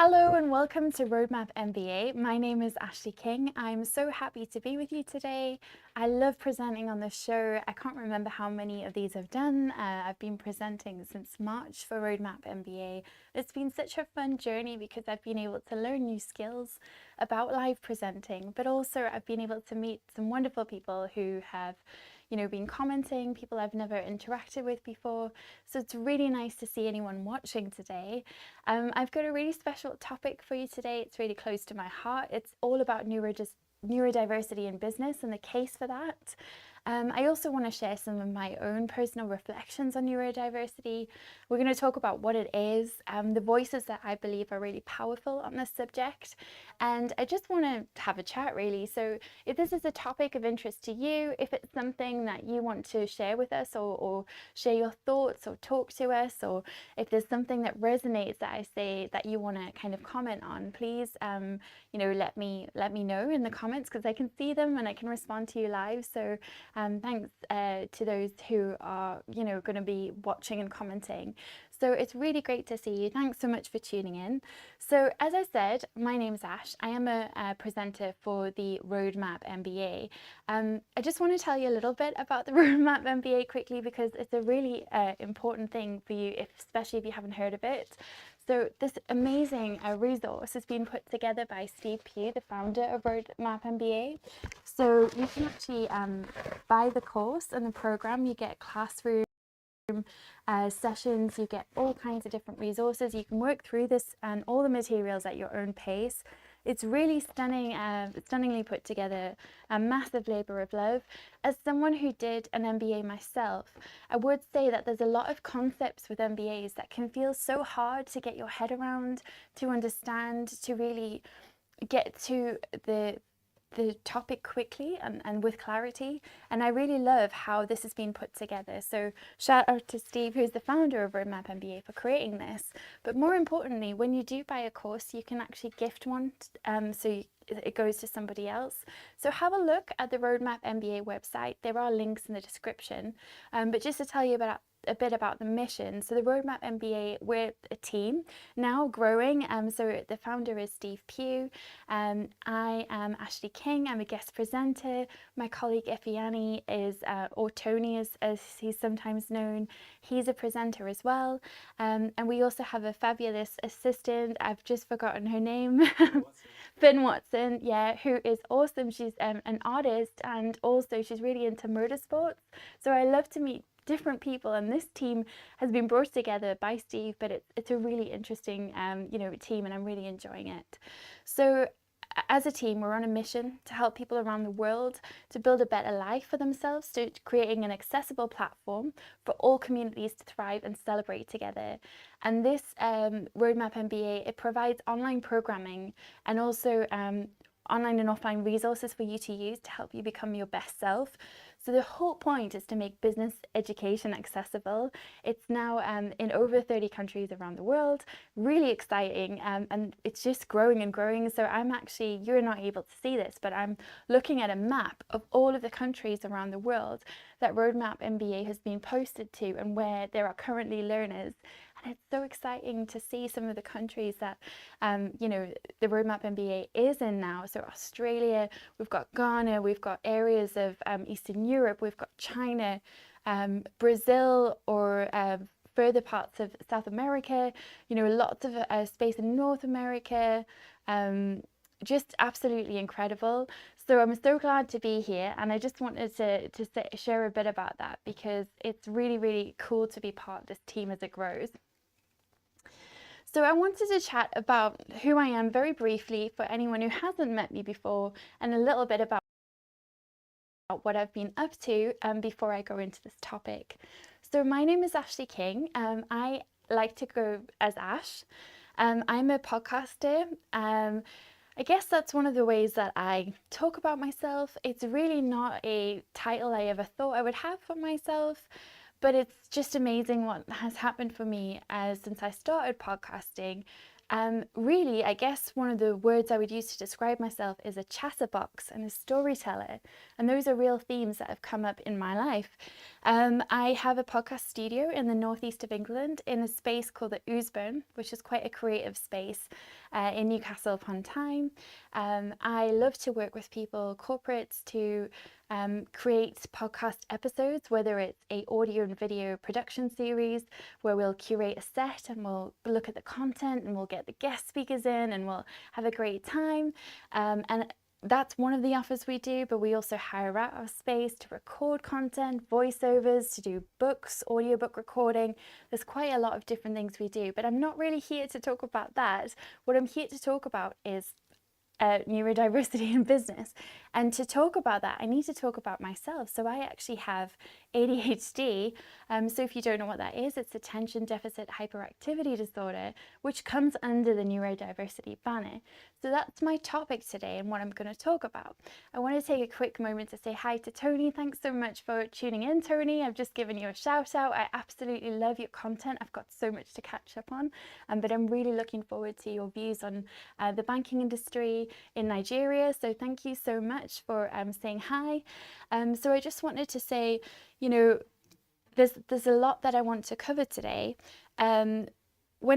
Hello and welcome to Roadmap Mba. My name is Ashleigh King. I'm so happy to be with you today. I love presenting on the show. I can't remember how many of these I've done. I've been presenting since March for Roadmap Mba. It's been such a fun journey because I've been able to learn new skills about live presenting, but also I've been able to meet some wonderful people who have been commenting, people I've never interacted with before. So it's really nice to see anyone watching today. I've got a really special topic for you today. It's really close to my heart. It's all about neurodiversity in business and the case for that. I also want to share some of my own personal reflections on neurodiversity. We're going to talk about what it is, the voices that I believe are really powerful on this subject, and I just want to have a chat really. So if this is a topic of interest to you, if it's something that you want to share with us or share your thoughts or talk to us, or if there's something that resonates that I say that you want to kind of comment on, please let me know in the comments, because I can see them and I can respond to you live. So thanks to those who are going to be watching and commenting. So it's really great to see you. Thanks so much for tuning in. So as I said, my name's Ash. I am a presenter for the Roadmap Mba. I just want to tell you a little bit about the Roadmap Mba quickly, because it's a really important thing for you, especially if you haven't heard of it. So this amazing resource has been put together by Steve Pugh, the founder of Roadmap Mba. So you can actually buy the course and the program. You get classroom sessions, you get all kinds of different resources. You can work through this and all the materials at your own pace. It's really stunning, stunningly put together, a massive labor of love. As someone who did an MBA myself, I would say that there's a lot of concepts with MBAs that can feel so hard to get your head around, to understand, to really get to the topic quickly and with clarity. And I really love how this has been put together. So shout out to Steve, who's the founder of Roadmap Mba, for creating this. But more importantly, when you do buy a course, you can actually gift one, it goes to somebody else. So have a look at the Roadmap Mba website. There are links in the description. But just to tell you about a bit about the mission. So the Roadmap Mba, we're a team now growing. So the founder is Steve Pugh. I am Ashleigh King. I'm a guest presenter. My colleague Ifeanyi is, or Tony as he's sometimes known. He's a presenter as well. And we also have a fabulous assistant. I've just forgotten her name. Finn Watson, yeah, who is awesome. She's an artist, and also she's really into motorsports. So I love to meet different people, and this team has been brought together by Steve, but it's a really interesting team, and I'm really enjoying it. So as a team, we're on a mission to help people around the world to build a better life for themselves, to creating an accessible platform for all communities to thrive and celebrate together. And this Roadmap Mba, it provides online programming and also online and offline resources for you to use to help you become your best self. So the whole point is to make business education accessible. It's now in over 30 countries around the world, really exciting, and it's just growing and growing. So I'm actually, you're not able to see this, but I'm looking at a map of all of the countries around the world that Roadmap Mba has been posted to and where there are currently learners. And it's so exciting to see some of the countries that, the Roadmap Mba is in now. So Australia, we've got Ghana, we've got areas of Eastern Europe, we've got China, Brazil, or further parts of South America, lots of space in North America, just absolutely incredible. So I'm so glad to be here, and I just wanted to share a bit about that, because it's really, really cool to be part of this team as it grows. So I wanted to chat about who I am very briefly for anyone who hasn't met me before, and a little bit about what I've been up to before I go into this topic. So my name is Ashleigh King. I like to go as Ash. I'm a podcaster. I guess that's one of the ways that I talk about myself. It's really not a title I ever thought I would have for myself, but it's just amazing what has happened for me since I started podcasting. Really, I guess one of the words I would use to describe myself is a chatterbox and a storyteller. And those are real themes that have come up in my life. I have a podcast studio in the northeast of England in a space called the Usburn, which is quite a creative space in Newcastle upon Tyne. I love to work with people, corporates, to create podcast episodes, whether it's a audio and video production series where we'll curate a set and we'll look at the content and we'll get the guest speakers in and we'll have a great time. And that's one of the offers we do, but we also hire out our space to record content, voiceovers, to do books, audiobook recording. There's quite a lot of different things we do, but I'm not really here to talk about that. What I'm here to talk about is neurodiversity in business. And to talk about that, I need to talk about myself. So I actually have ADHD. So if you don't know what that is, it's attention deficit hyperactivity disorder, which comes under the neurodiversity banner. So that's my topic today and what I'm going to talk about. I want to take a quick moment to say hi to Tony. Thanks so much for tuning in, Tony. I've just given you a shout out. I absolutely love your content. I've got so much to catch up on, but I'm really looking forward to your views on the banking industry in Nigeria. So thank you so much for saying hi. So I just wanted to say, you know, there's a lot that I want to cover today. When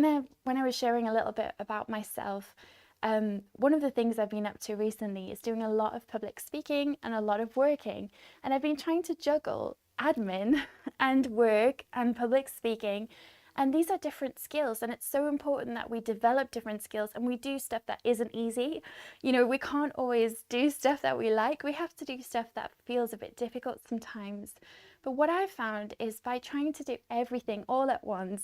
I was sharing a little bit about myself, one of the things I've been up to recently is doing a lot of public speaking and a lot of working, and I've been trying to juggle admin and work and public speaking. And these are different skills, and it's so important that we develop different skills and we do stuff that isn't easy. You know, we can't always do stuff that we like. We have to do stuff that feels a bit difficult sometimes. But what I've found is by trying to do everything all at once,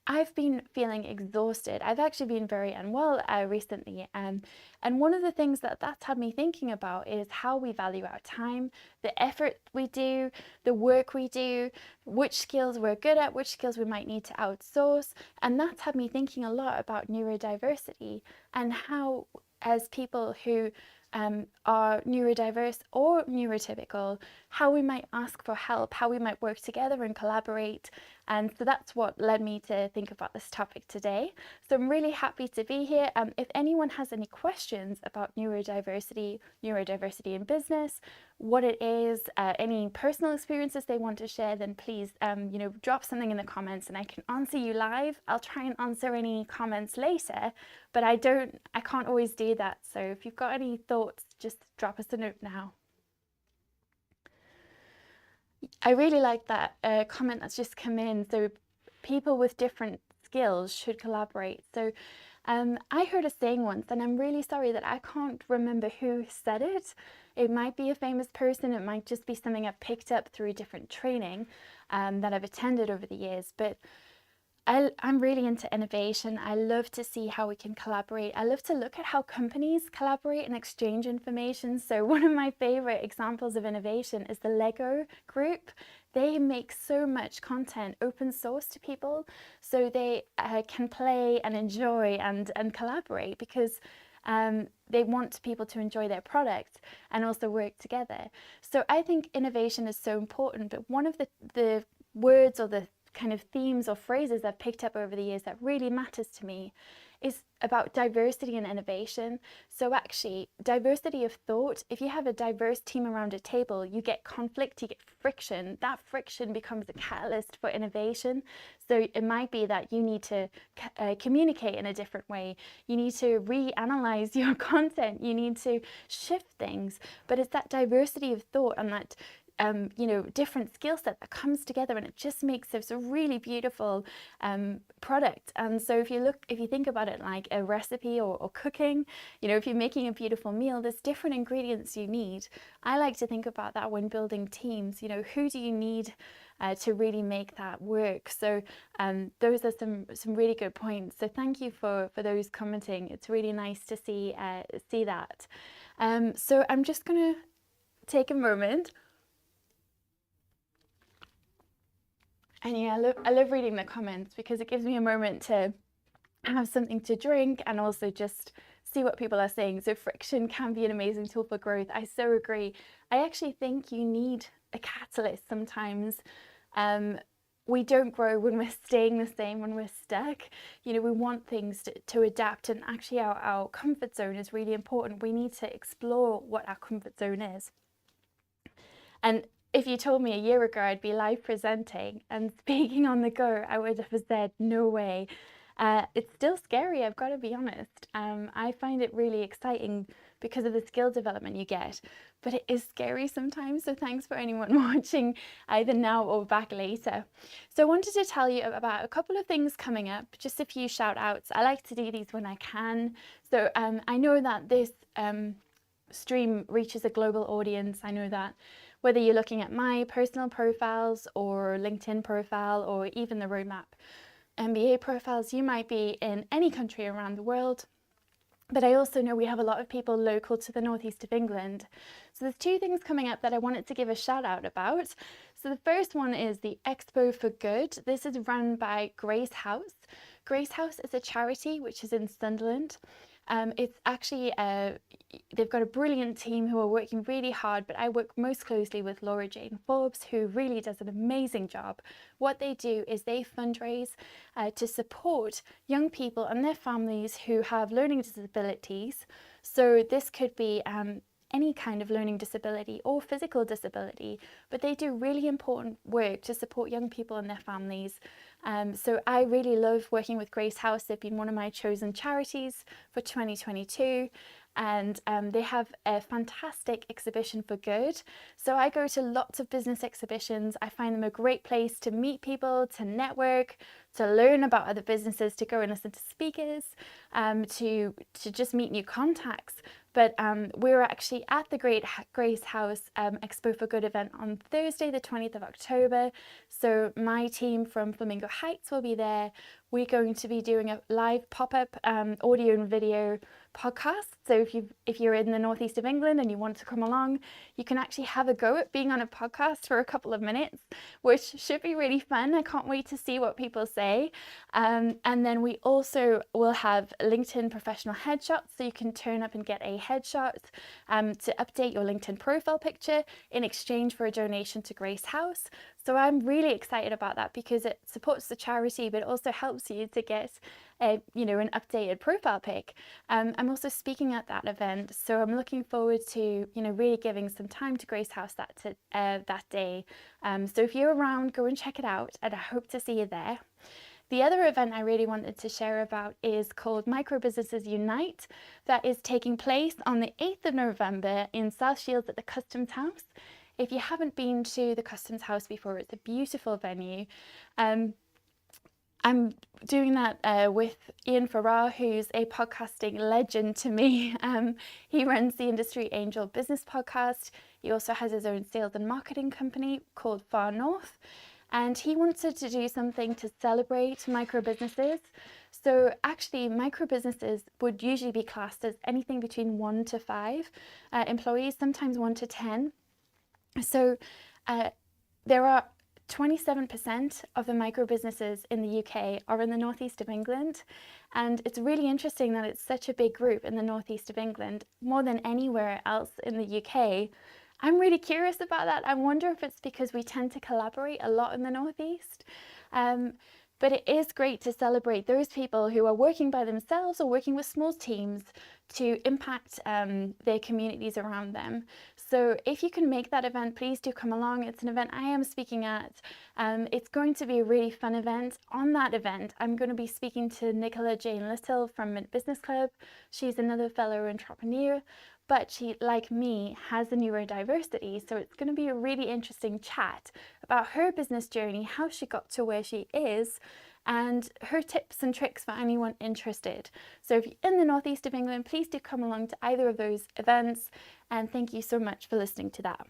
I've been feeling exhausted. I've actually been very unwell recently. And one of the things that's had me thinking about is how we value our time, the effort we do, the work we do, which skills we're good at, which skills we might need to outsource. And that's had me thinking a lot about neurodiversity and how, as people who are neurodiverse or neurotypical, how we might ask for help, how we might work together and collaborate. And so that's what led me to think about this topic today. So I'm really happy to be here. If anyone has any questions about neurodiversity in business, what it is, any personal experiences they want to share, then please, drop something in the comments and I can answer you live. I'll try and answer any comments later, but I can't always do that. So if you've got any thoughts, just drop us a note now. I really like that comment that's just come in. So people with different skills should collaborate. So I heard a saying once, and I'm really sorry that I can't remember who said it. It might be a famous person. It might just be something I've picked up through different training that I've attended over the years. But I'm really into innovation. I love to see how we can collaborate. I love to look at how companies collaborate and exchange information. So one of my favorite examples of innovation is the Lego group. They make so much content open source to people so they can play and enjoy and collaborate because they want people to enjoy their product and also work together. So I think innovation is so important, but one of the words or the kind of themes or phrases I've picked up over the years that really matters to me is about diversity and innovation. So actually, diversity of thought, if you have a diverse team around a table, you get conflict, you get friction. That friction becomes a catalyst for innovation. So it might be that you need to communicate in a different way. You need to reanalyze your content. You need to shift things. But it's that diversity of thought and that different skill set that comes together, and it just makes this a really beautiful product. And so if you think about it like a recipe or cooking, if you're making a beautiful meal, there's different ingredients you need. I like to think about that when building teams. Who do you need to really make that work? So those are some really good points. So thank you for those commenting. It's really nice to see that. So I'm just gonna take a moment. And yeah, I love reading the comments because it gives me a moment to have something to drink and also just see what people are saying. So friction can be an amazing tool for growth. I so agree. I actually think you need a catalyst sometimes. we don't grow when we're staying the same, when we're stuck. You know, we want things to adapt, and actually our comfort zone is really important. We need to explore what our comfort zone is. And if you told me a year ago I'd be live presenting and speaking on the go, I would have said, no way. It's still scary, I've got to be honest. I find it really exciting because of the skill development you get, but it is scary sometimes. So thanks for anyone watching either now or back later. So I wanted to tell you about a couple of things coming up, just a few shout outs. I like to do these when I can. So I know that this stream reaches a global audience. I know that whether you're looking at my personal profiles or LinkedIn profile or even the Roadmap Mba profiles, you might be in any country around the world. But I also know we have a lot of people local to the northeast of England. So there's two things coming up that I wanted to give a shout out about. So the first one is the Expo for Good. This is run by Grace House. Grace House is a charity which is in Sunderland. It's actually, they've got a brilliant team who are working really hard, but I work most closely with Laura Jane Forbes, who really does an amazing job. What they do is they fundraise to support young people and their families who have learning disabilities. So this could be any kind of learning disability or physical disability, but they do really important work to support young people and their families. So I really love working with Grace House. They've been one of my chosen charities for 2022, and they have a fantastic exhibition for good. So I go to lots of business exhibitions. I find them a great place to meet people, to network, to learn about other businesses, to go and listen to speakers, to just meet new contacts. But we're actually at the Grace House Expo for Good event on Thursday, the 20th of October. So my team from Flamingo Heights will be there. We're going to be doing a live pop-up audio and video podcast. So if you're in the northeast of England and you want to come along, you can actually have a go at being on a podcast for a couple of minutes, which should be really fun. I can't wait to see what people say. And then we also will have LinkedIn professional headshots, so you can turn up and get a headshot to update your LinkedIn profile picture in exchange for a donation to Grace House. So I'm really excited about that because it supports the charity, but it also helps you to get an updated profile pic. I'm also speaking at that event, so I'm looking forward to really giving some time to Grace House that day. So if you're around, go and check it out, and I hope to see you there. The other event I really wanted to share about is called Micro Businesses Unite. That is taking place on the 8th of November in South Shields at the Customs House. If you haven't been to the Customs House before, it's a beautiful venue. I'm doing that with Ian Farrar, who's a podcasting legend to me. He runs the Industry Angel Business Podcast. He also has his own sales and marketing company called Far North. And he wanted to do something to celebrate micro businesses. So actually, micro businesses would usually be classed as anything between 1 to 5 employees, sometimes 1 to 10. So there are 27% of the micro businesses in the UK are in the northeast of England. And it's really interesting that it's such a big group in the northeast of England, more than anywhere else in the UK. I'm really curious about that. I wonder if it's because we tend to collaborate a lot in the northeast. But it is great to celebrate those people who are working by themselves or working with small teams to impact their communities around them. So if you can make that event, please do come along. It's an event I am speaking at. It's going to be a really fun event. On that event, I'm going to be speaking to Nicola Jane Little from Mint Business Club. She's another fellow entrepreneur, but she, like me, has a neurodiversity. So it's going to be a really interesting chat about her business journey, how she got to where she is, and her tips and tricks for anyone interested. So if you're in the northeast of England, please do come along to either of those events. And thank you so much for listening to that.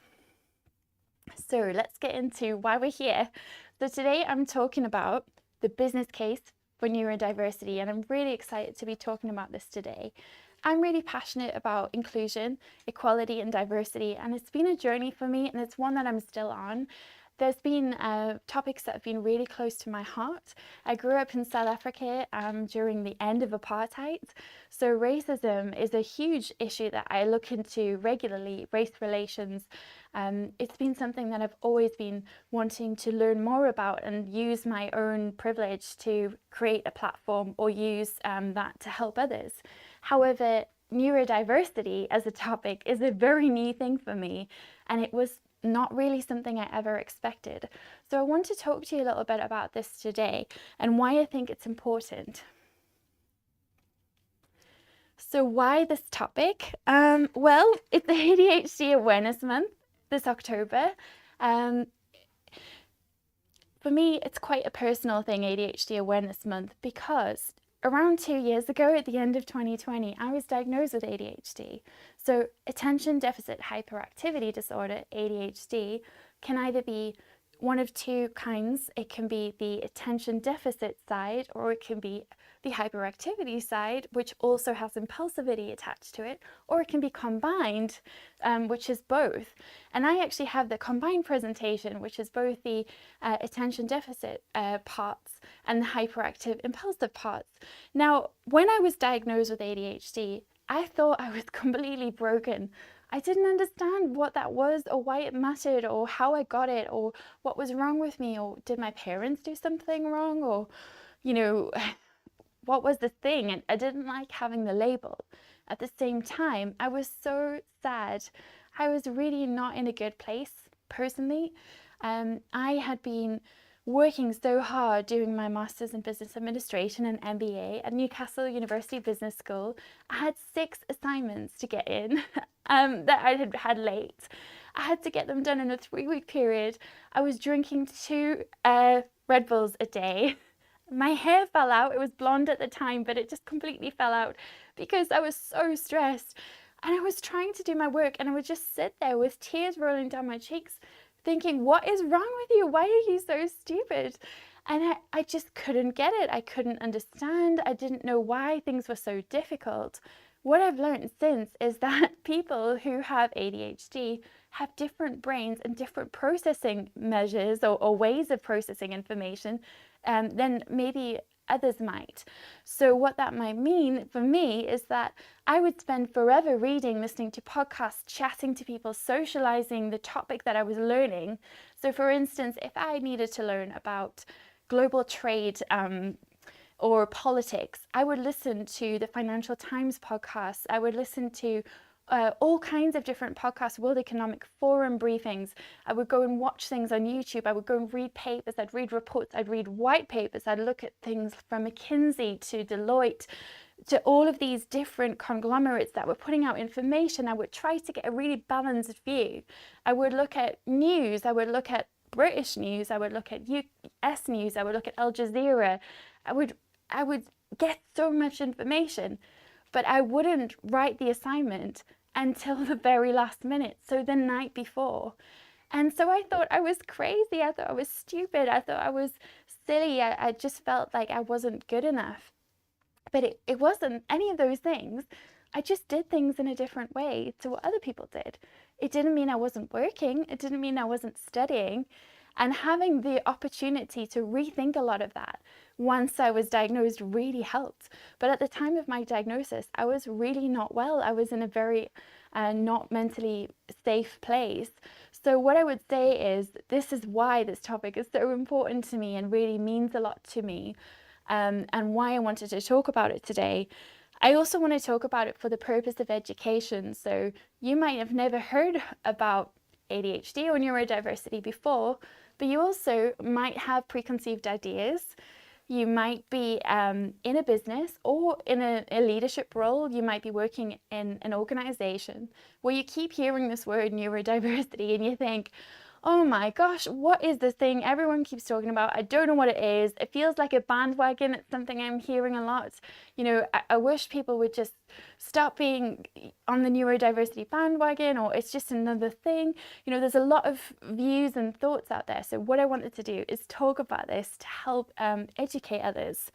So let's get into why we're here. So today I'm talking about the business case for neurodiversity, and I'm really excited to be talking about this today. I'm really passionate about inclusion, equality, and diversity, and it's been a journey for me, and it's one that I'm still on. there's been topics that have been really close to my heart. I grew up in South Africa during the end of apartheid. So racism is a huge issue that I look into regularly, race relations. It's been something that I've always been wanting to learn more about and use my own privilege to create a platform or use that to help others. However, neurodiversity as a topic is a very new thing for me, and it was not really something I ever expected. So I want to talk to you a little bit about this today and why I think it's important. So why this topic? Well, it's the ADHD Awareness Month this October. For me, it's quite a personal thing, ADHD Awareness Month, because around 2 years ago, at the end of 2020, I was diagnosed with ADHD. So attention deficit hyperactivity disorder, ADHD, can either be one of two kinds. It can be the attention deficit side, or it can be the hyperactivity side, which also has impulsivity attached to it, or it can be combined, which is both. And I actually have the combined presentation, which is both the attention deficit parts and the hyperactive impulsive parts. Now, when I was diagnosed with ADHD, I thought I was completely broken. I didn't understand what that was, or why it mattered, or how I got it, or what was wrong with me, or did my parents do something wrong, or, you know, what was the thing? And I didn't like having the label. At the same time, I was so sad. I was really not in a good place personally. I had been working so hard doing my Masters in Business Administration and MBA at Newcastle University Business School. I had 6 assignments to get in that I had late. I had to get them done in a 3-week period. I was drinking 2 Red Bulls a day. My hair fell out. It was blonde at the time, but it just completely fell out because I was so stressed. And I was trying to do my work, and I would just sit there with tears rolling down my cheeks thinking, what is wrong with you? Why are you so stupid? And I just couldn't get it. I couldn't understand. I didn't know why things were so difficult. What I've learned since is that people who have ADHD have different brains and different processing measures or ways of processing information than maybe others might. So what that might mean for me is that I would spend forever reading, listening to podcasts, chatting to people, socializing the topic that I was learning. So for instance, if I needed to learn about global trade or politics, I would listen to the Financial Times podcasts. I would listen to all kinds of different podcasts, World Economic Forum briefings. I would go and watch things on YouTube. I would go and read papers. I'd read reports. I'd read white papers. I'd look at things from McKinsey to Deloitte to all of these different conglomerates that were putting out information. I would try to get a really balanced view. I would look at news. I would look at British news. I would look at US news. I would look at Al Jazeera. I would get so much information, but I wouldn't write the assignment until the very last minute, so the night before. And so I thought I was crazy. I thought I was stupid. I thought I was silly. I just felt like I wasn't good enough. But it wasn't any of those things. I just did things in a different way to what other people did. It didn't mean I wasn't working. It didn't mean I wasn't studying. And having the opportunity to rethink a lot of that once I was diagnosed really helped. But at the time of my diagnosis, I was really not well. I was in a very not mentally safe place. So what I would say is, this is why this topic is so important to me and really means a lot to me, and why I wanted to talk about it today. I also want to talk about it for the purpose of education. So you might have never heard about ADHD or neurodiversity before, but you also might have preconceived ideas. You might be in a business or in a leadership role. You might be working in an organization where you keep hearing this word neurodiversity and you think, oh my gosh, what is this thing everyone keeps talking about? I don't know what it is. It feels like a bandwagon. It's something I'm hearing a lot. You know, I wish people would just stop being on the neurodiversity bandwagon, or it's just another thing. You know, there's a lot of views and thoughts out there. So what I wanted to do is talk about this to help educate others.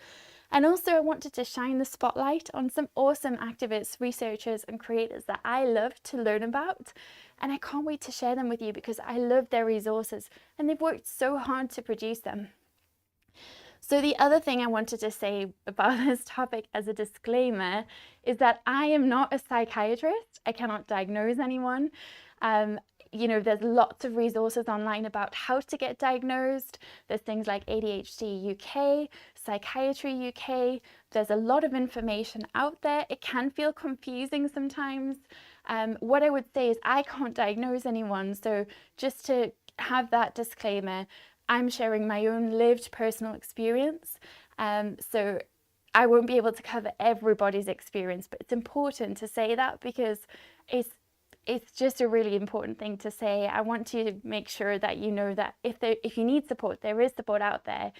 And also I wanted to shine the spotlight on some awesome activists, researchers and creators that I love to learn about. And I can't wait to share them with you because I love their resources and they've worked so hard to produce them. So the other thing I wanted to say about this topic as a disclaimer is that I am not a psychiatrist. I cannot diagnose anyone. You know, there's lots of resources online about how to get diagnosed. There's things like ADHD UK, Psychiatry UK. There's a lot of information out there. It can feel confusing sometimes. What I would say is I can't diagnose anyone. So just to have that disclaimer, I'm sharing my own lived personal experience. So I won't be able to cover everybody's experience, but it's important to say that because it's just a really important thing to say. I want to make sure that you know that if you need support, there is support out there.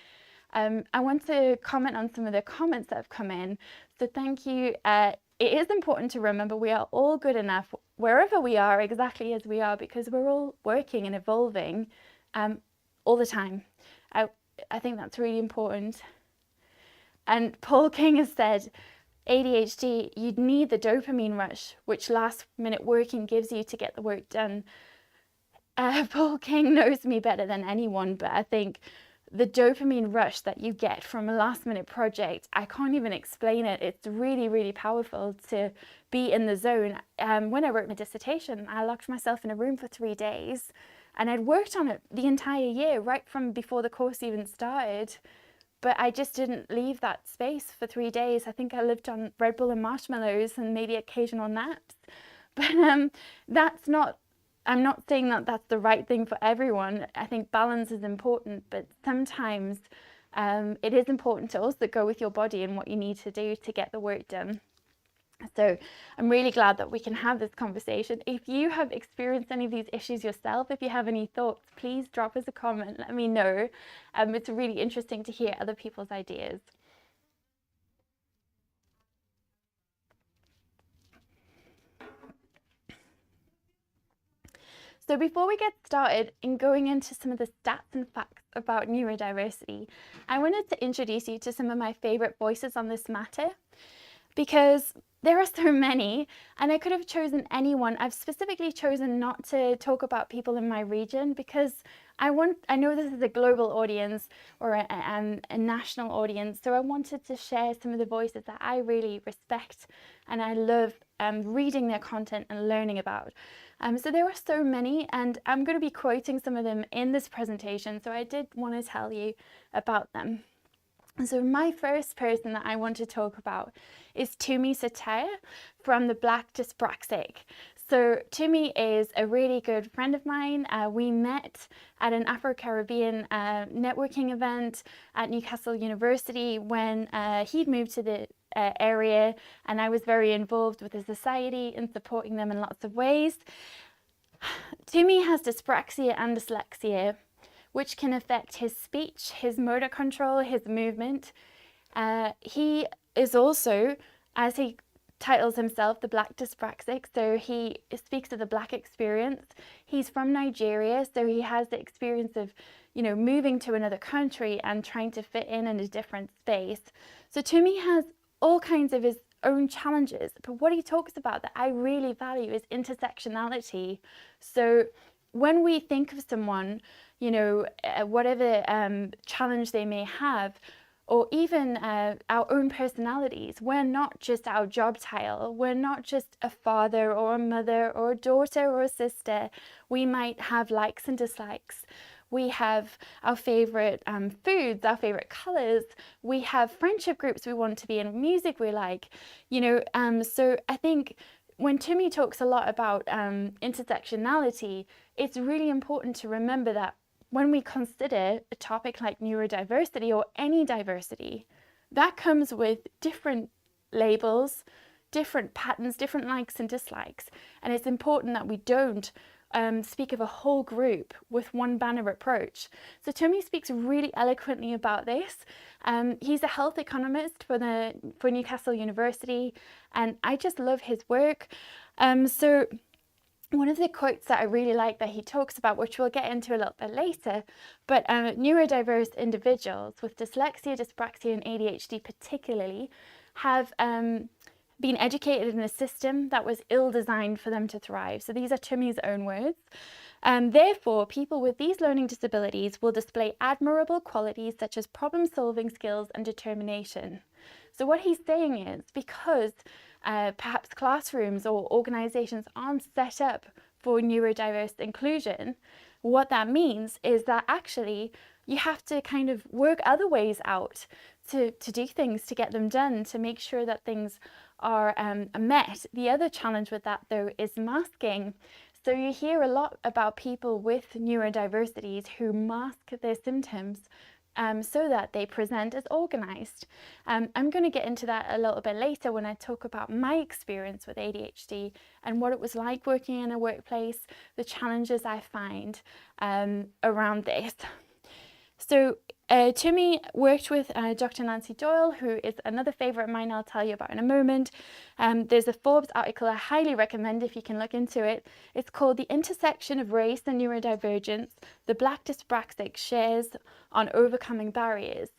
I want to comment on some of the comments that have come in. So thank you. It is important to remember we are all good enough wherever we are, exactly as we are, because we're all working and evolving all the time. I think that's really important. And Paul King has said, ADHD, you'd need the dopamine rush, which last minute working gives you to get the work done. Paul King knows me better than anyone, but I think the dopamine rush that you get from a last minute project, I can't even explain it. It's really, really powerful to be in the zone. When I wrote my dissertation, I locked myself in a room for 3 days and I'd worked on it the entire year, right from before the course even started. But I just didn't leave that space for 3 days. I think I lived on Red Bull and marshmallows and maybe occasional naps. But that's not, I'm not saying that that's the right thing for everyone. I think balance is important, but sometimes it is important to also go with your body and what you need to do to get the work done. So I'm really glad that we can have this conversation. If you have experienced any of these issues yourself, if you have any thoughts, please drop us a comment, let me know. It's really interesting to hear other people's ideas. So before we get started in going into some of the stats and facts about neurodiversity, I wanted to introduce you to some of my favorite voices on this matter, because there are so many and I could have chosen anyone. I've specifically chosen not to talk about people in my region because I know this is a global audience or a national audience, so I wanted to share some of the voices that I really respect and I love reading their content and learning about. So there are so many, and I'm going to be quoting some of them in this presentation, so I did want to tell you about them. So my first person that I want to talk about is Tumi Sataya from the Black Dyspraxic. So Tumi is a really good friend of mine. We met at an Afro-Caribbean networking event at Newcastle University when he'd moved to the area, and I was very involved with the society and supporting them in lots of ways. Tumi has dyspraxia and dyslexia, which can affect his speech, his motor control, his movement. He is also, as he titles himself, the Black Dyspraxic, so he speaks of the Black experience. He's from Nigeria, so he has the experience of, you know, moving to another country and trying to fit in a different space. So Tumi has all kinds of his own challenges, but what he talks about that I really value is intersectionality. So when we think of someone, you know, whatever challenge they may have, or even our own personalities, we're not just our job title, we're not just a father or a mother or a daughter or a sister. We might have likes and dislikes. We have our favorite foods, our favorite colors. We have friendship groups we want to be in, music we like, you know. So I think when Tumi talks a lot about intersectionality, it's really important to remember that when we consider a topic like neurodiversity or any diversity, that comes with different labels, different patterns, different likes and dislikes. And it's important that we don't speak of a whole group with one banner approach. So Tumi speaks really eloquently about this. He's a health economist for Newcastle University, and I just love his work. So one of the quotes that I really like that he talks about, which we'll get into a little bit later, but neurodiverse individuals with dyslexia, dyspraxia and ADHD particularly have been educated in a system that was ill-designed for them to thrive. So these are Toomey's own words. Therefore, people with these learning disabilities will display admirable qualities such as problem-solving skills and determination. So what he's saying is, because perhaps classrooms or organizations aren't set up for neurodiverse inclusion, what that means is that actually you have to kind of work other ways out to do things, to get them done, to make sure that things are met. The other challenge with that, though, is masking. So you hear a lot about people with neurodiversities who mask their symptoms so that they present as organized. I'm going to get into that a little bit later when I talk about my experience with ADHD and what it was like working in a workplace, the challenges I find around this. So Toomey worked with Dr. Nancy Boyle, who is another favourite of mine I'll tell you about in a moment. There's a Forbes article I highly recommend if you can look into it. It's called The Intersection of Race and Neurodivergence, the Black Dyspraxic Shares on Overcoming Barriers.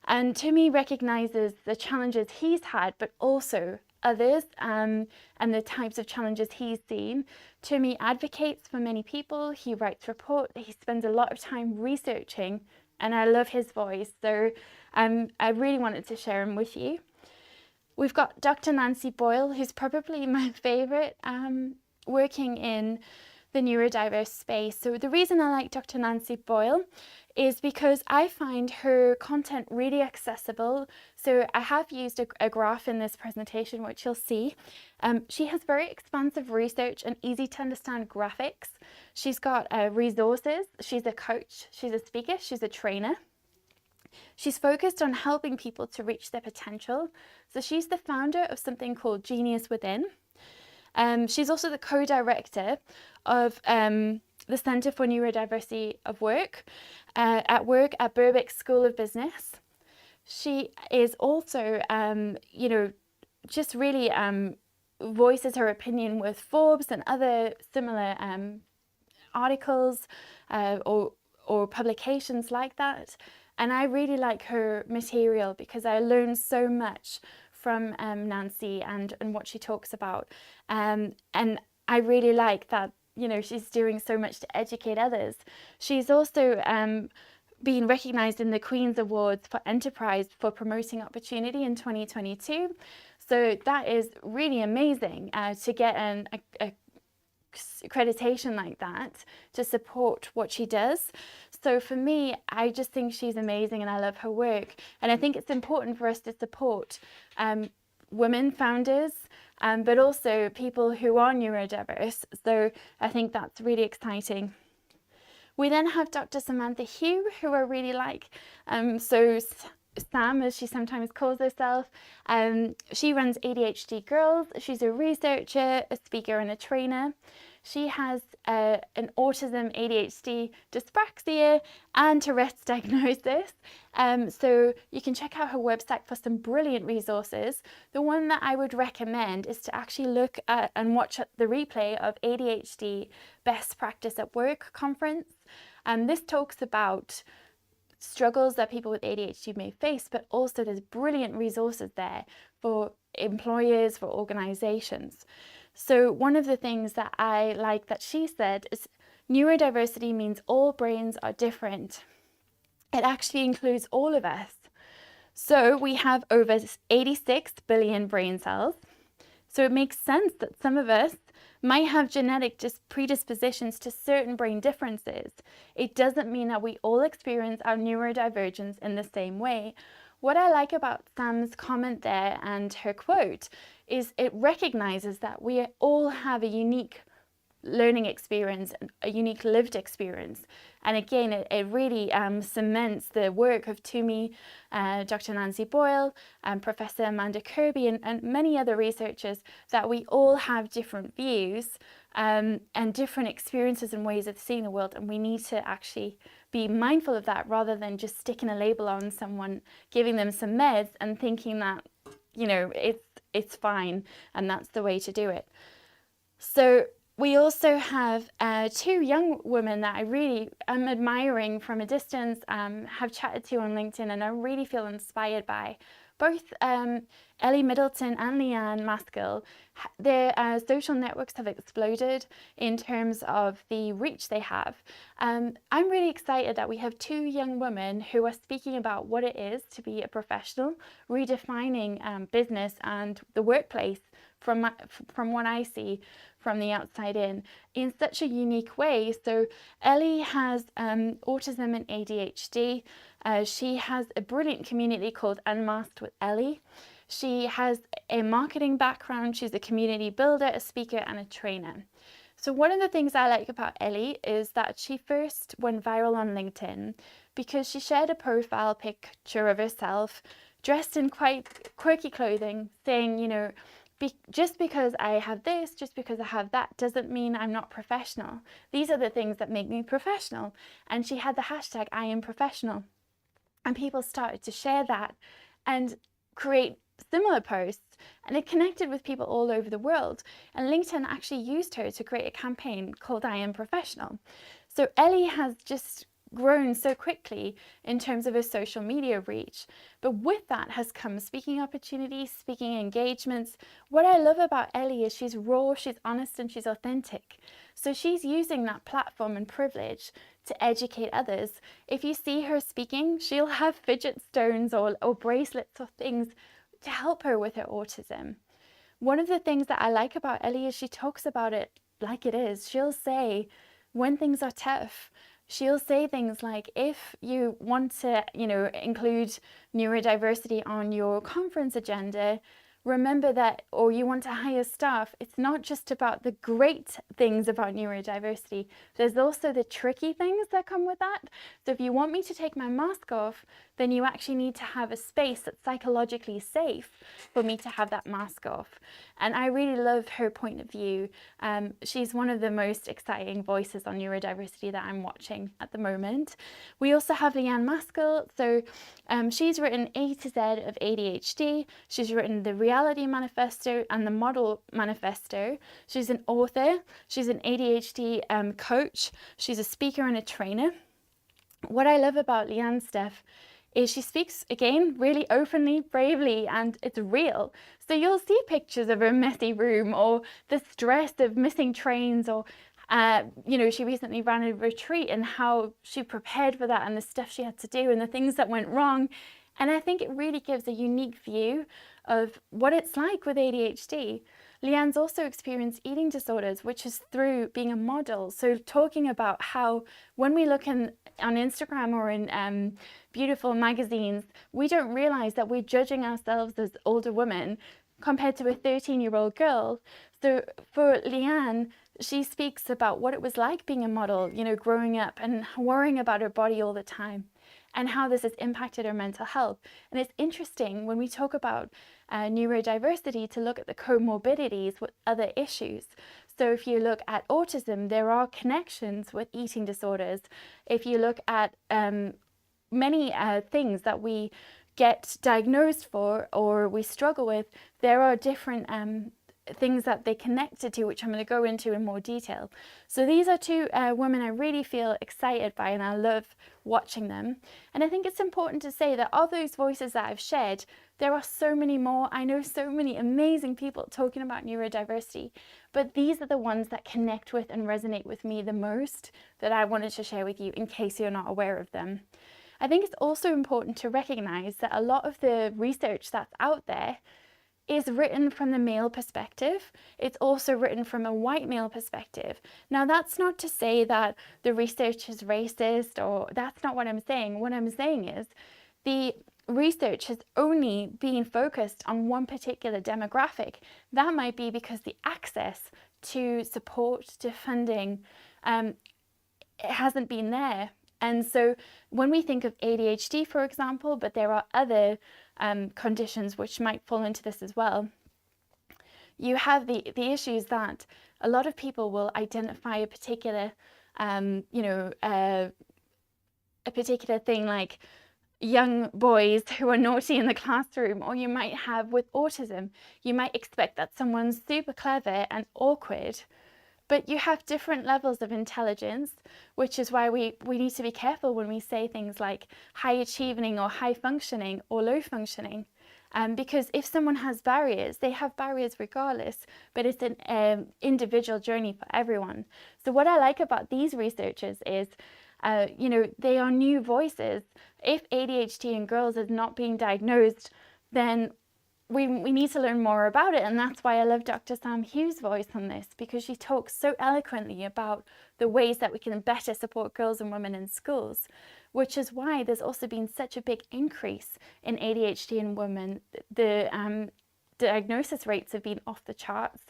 And Toomey recognises the challenges he's had, but also others and the types of challenges he's seen. Toomey advocates for many people, he writes reports, he spends a lot of time researching, and I love his voice, so I really wanted to share him with you. We've got Dr. Nancy Boyle, who's probably my favourite, working in the neurodiverse space. So the reason I like Dr. Nancy Boyle is because I find her content really accessible. So I have used a graph in this presentation, which you'll see. She has very expansive research and easy to understand graphics. She's got resources. She's a coach, she's a speaker, she's a trainer. She's focused on helping people to reach their potential. So she's the founder of something called Genius Within. She's also the co-director of the Centre for Neurodiversity at Work at Birkbeck School of Business. She is also, you know, just really voices her opinion with Forbes and other similar articles or publications like that. And I really like her material because I learned so much from Nancy and what she talks about. And I really like that, you know, she's doing so much to educate others. She's also been recognised in the Queen's Awards for Enterprise for Promoting Opportunity in 2022. So that is really amazing to get an accreditation like that to support what she does. So for me, I just think she's amazing and I love her work. And I think it's important for us to support women founders, but also people who are neurodiverse. So I think that's really exciting. We then have Dr. Samantha Hugh, who I really like. So Sam, as she sometimes calls herself, she runs ADHD Girls. She's a researcher, a speaker and a trainer. She has an autism, ADHD, dyspraxia and Tourette's diagnosis. So you can check out her website for some brilliant resources. The one that I would recommend is to actually look at and watch the replay of ADHD Best Practice at Work conference. This talks about struggles that people with ADHD may face, but also there's brilliant resources there for employers, for organizations. So one of the things that I like that she said is neurodiversity means all brains are different. It actually includes all of us. So we have over 86 billion brain cells. So it makes sense that some of us might have genetic predispositions to certain brain differences. It doesn't mean that we all experience our neurodivergence in the same way. What I like about Sam's comment there and her quote is it recognizes that we all have a unique learning experience, a unique lived experience. And again, it really cements the work of Toomey, Dr. Nancy Boyle, Professor Amanda Kirby, and many other researchers, that we all have different views and different experiences and ways of seeing the world. And we need to actually be mindful of that rather than just sticking a label on someone, giving them some meds and thinking that, you know, it's fine and that's the way to do it. So We also have two young women that I really am admiring from a distance, have chatted to on LinkedIn, and I really feel inspired by. Both Ellie Middleton and Leanne Maskel, their social networks have exploded in terms of the reach they have. I'm really excited that we have two young women who are speaking about what it is to be a professional, redefining business and the workplace from what I see from the outside in such a unique way. So Ellie has autism and ADHD. She has a brilliant community called Unmasked with Ellie. She has a marketing background. She's a community builder, a speaker, and a trainer. So one of the things I like about Ellie is that she first went viral on LinkedIn because she shared a profile picture of herself dressed in quite quirky clothing, saying, you know, just because I have this, just because I have that, doesn't mean I'm not professional. These are the things that make me professional. And she had the hashtag I am professional. And people started to share that and create similar posts, and it connected with people all over the world. And LinkedIn actually used her to create a campaign called I Am Professional. So Ellie has just grown so quickly in terms of her social media reach. But with that has come speaking opportunities, speaking engagements. What I love about Ellie is she's raw, she's honest, and she's authentic. So she's using that platform and privilege to educate others. If you see her speaking, she'll have fidget stones or bracelets or things to help her with her autism. One of the things that I like about Ellie is she talks about it like it is. She'll say, when things are tough, she'll say things like, if you want to, you know, include neurodiversity on your conference agenda, remember that, or you want to hire staff, it's not just about the great things about neurodiversity. There's also the tricky things that come with that. So if you want me to take my mask off, then you actually need to have a space that's psychologically safe for me to have that mask off. And I really love her point of view. She's one of the most exciting voices on neurodiversity that I'm watching at the moment. We also have Leanne Maskel. So she's written A to Z of ADHD. She's written the Reality Manifesto and the Model Manifesto. She's an author. She's an ADHD coach. She's a speaker and a trainer. What I love about Leanne's stuff is she speaks, again, really openly, bravely, and it's real. So you'll see pictures of her messy room or the stress of missing trains, or, you know, she recently ran a retreat and how she prepared for that and the stuff she had to do and the things that went wrong. And I think it really gives a unique view of what it's like with ADHD. Leanne's also experienced eating disorders, which is through being a model. So talking about how when we look on Instagram or in beautiful magazines, we don't realize that we're judging ourselves as older women compared to a 13-year-old girl. So for Leanne, she speaks about what it was like being a model, you know, growing up and worrying about her body all the time, and how this has impacted her mental health. And it's interesting when we talk about neurodiversity to look at the comorbidities with other issues. So if you look at autism, there are connections with eating disorders. If you look at many things that we get diagnosed for or we struggle with, there are different things that they connected to, which I'm going to go into in more detail. So these are two women I really feel excited by, and I love watching them. And I think it's important to say that of those voices that I've shared, there are so many more. I know so many amazing people talking about neurodiversity, but these are the ones that connect with and resonate with me the most that I wanted to share with you in case you're not aware of them. I think it's also important to recognize that a lot of the research that's out there is written from the male perspective. It's also written from a white male perspective. Now, that's not to say that the research is racist, or that's not what I'm saying. What I'm saying is the research has only been focused on one particular demographic. That might be because the access to support, to funding, it hasn't been there. And so when we think of ADHD, for example, but there are other conditions which might fall into this as well, you have the issues that a lot of people will identify a particular, a particular thing like young boys who are naughty in the classroom, or you might have with autism, you might expect that someone's super clever and awkward, But you have different levels of intelligence, which is why we need to be careful when we say things like high achieving or high functioning or low functioning. Because if someone has barriers, they have barriers regardless, but it's an individual journey for everyone. So what I like about these researchers is, you know, they are new voices. If ADHD in girls is not being diagnosed, then we need to learn more about it. And that's why I love Dr. Sam Hughes' voice on this, because she talks so eloquently about the ways that we can better support girls and women in schools, which is why there's also been such a big increase in ADHD in women. The diagnosis rates have been off the charts.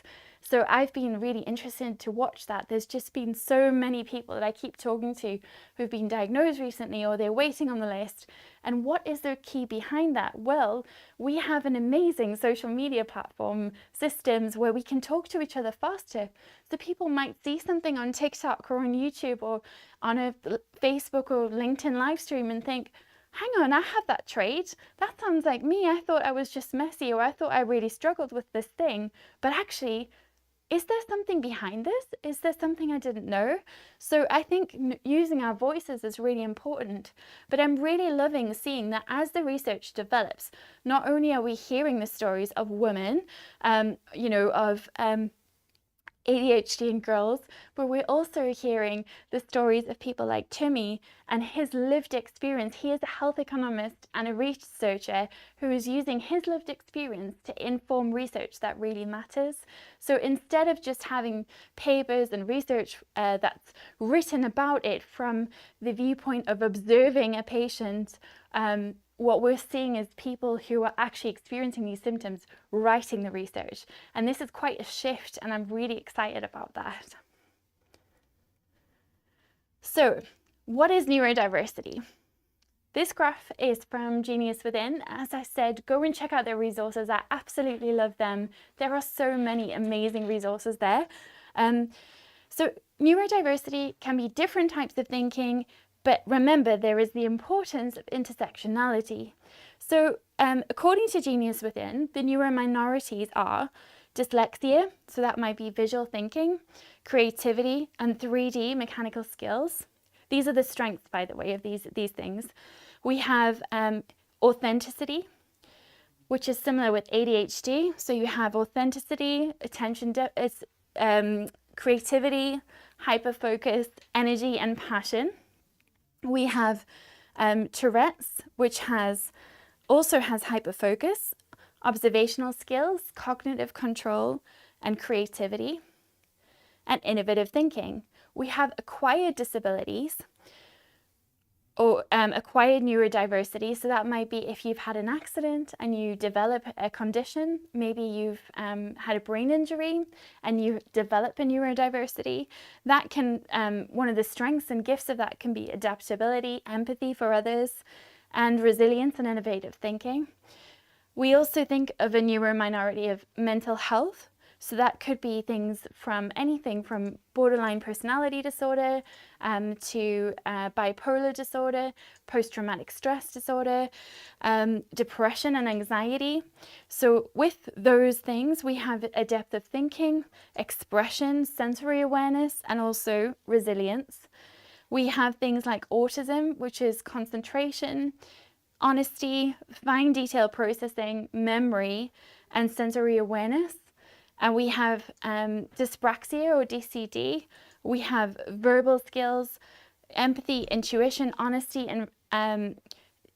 So I've been really interested to watch that. There's just been so many people that I keep talking to who've been diagnosed recently, or they're waiting on the list. And what is the key behind that? Well, we have an amazing social media platform systems where we can talk to each other faster. So people might see something on TikTok or on YouTube or on a Facebook or LinkedIn live stream and think, hang on, I have that trait. That sounds like me. I thought I was just messy, or I thought I really struggled with this thing. But actually, is there something behind this? Is there something I didn't know? So I think using our voices is really important. But I'm really loving seeing that as the research develops, not only are we hearing the stories of women, you know, of ADHD in girls, but we're also hearing the stories of people like Timmy and his lived experience. He is a health economist and a researcher who is using his lived experience to inform research that really matters. So instead of just having papers and research that's written about it from the viewpoint of observing a patient, what we're seeing is people who are actually experiencing these symptoms writing the research. And this is quite a shift, and I'm really excited about that. So, what is neurodiversity? This graph is from Genius Within. As I said, go and check out their resources. I absolutely love them. There are so many amazing resources there. So neurodiversity can be different types of thinking, but remember, there is the importance of intersectionality. So according to Genius Within, the neurominorities are dyslexia, so that might be visual thinking, creativity, and 3D mechanical skills. These are the strengths, by the way, of these things. We have authenticity, which is similar with ADHD. So you have authenticity, attention, creativity, hyperfocus, energy, and passion. We have Tourette's, which also has hyperfocus, observational skills, cognitive control, and creativity, and innovative thinking. We have acquired disabilities, or acquired neurodiversity. So that might be if you've had an accident and you develop a condition, maybe you've had a brain injury and you develop a neurodiversity. That can, one of the strengths and gifts of that can be adaptability, empathy for others, and resilience and innovative thinking. We also think of a neurominority of mental health. So that could be things from anything from borderline personality disorder to bipolar disorder, post-traumatic stress disorder, depression and anxiety. So with those things, we have a depth of thinking, expression, sensory awareness, and also resilience. We have things like autism, which is concentration, honesty, fine detail processing, memory, and sensory awareness. And we have dyspraxia or DCD. We have verbal skills, empathy, intuition, honesty, and